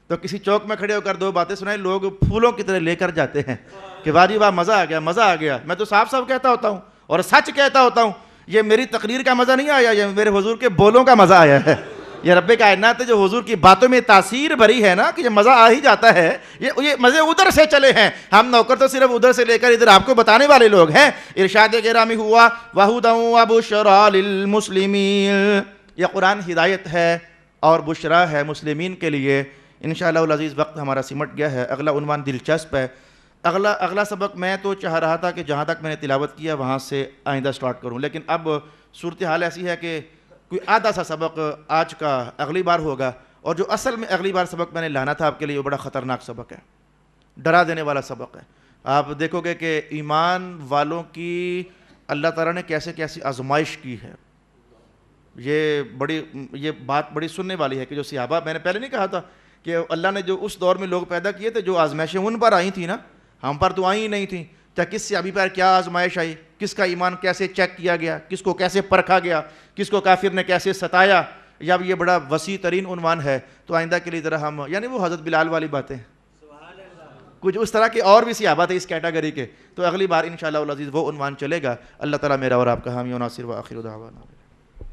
تو کسی چوک میں کھڑے ہو کر دو باتیں سنائیں، لوگ پھولوں کی طرح لے کر جاتے ہیں کہ واجی واہ مزہ آ گیا، مزہ آ گیا۔ میں تو صاف صاف کہتا ہوتا ہوں اور سچ کہتا ہوتا ہوں، یہ میری تقریر کا مزہ نہیں آیا، یہ میرے حضور کے بولوں کا مزہ آیا ہے۔ یہ رب کائنات جو حضور کی باتوں میں تاثیر بھری ہے نا کہ یہ مزہ آ ہی جاتا ہے، یہ مزے ادھر سے چلے ہیں، ہم نوکر تو صرف ادھر سے لے کر ادھر آپ کو بتانے والے لوگ ہیں۔ ارشاد گرامی ہوا وَهُدًى وَبُشْرَىٰ لِلْمُسْلِمِينَ، یہ قرآن ہدایت ہے اور بشرا ہے مسلمین کے لیے۔ انشاءاللہ العزیز وقت ہمارا سمٹ گیا ہے، اگلا عنوان دلچسپ ہے۔ اگلا سبق میں تو چاہ رہا تھا کہ جہاں تک میں نے تلاوت کیا وہاں سے آئندہ سٹارٹ کروں، لیکن اب صورتحال ایسی ہے کہ کوئی آدھا سا سبق آج کا اگلی بار ہوگا، اور جو اصل میں اگلی بار سبق میں نے لانا تھا آپ کے لیے وہ بڑا خطرناک سبق ہے، ڈرا دینے والا سبق ہے۔ آپ دیکھو گے کہ ایمان والوں کی اللہ تعالیٰ نے کیسے کیسی آزمائش کی ہے۔ یہ بات بڑی سننے والی ہے کہ جو صحابہ، میں نے پہلے نہیں کہا تھا کہ اللہ نے جو اس دور میں لوگ پیدا کیے تھے، جو آزمائشیں ان پر آئی تھیں نا، ہم پر تو آئی ہی نہیں تھیں۔ کس صحابی پر کیا آزمائش آئی، کس کا ایمان کیسے چیک کیا گیا، کس کو کیسے پرکھا گیا، کس کو کافر نے کیسے ستایا، جب یہ بڑا وسیع ترین عنوان ہے تو آئندہ کے لیے ذرا ہم، یعنی وہ حضرت بلال والی باتیں، کچھ اس طرح کے اور بھی صحابہ تھے اس کیٹیگری کے، تو اگلی بار انشاءاللہ العزیز وہ عنوان چلے گا۔ اللہ تعالیٰ میرا اور آپ کا حامی و ناصر و آخر دعوانا۔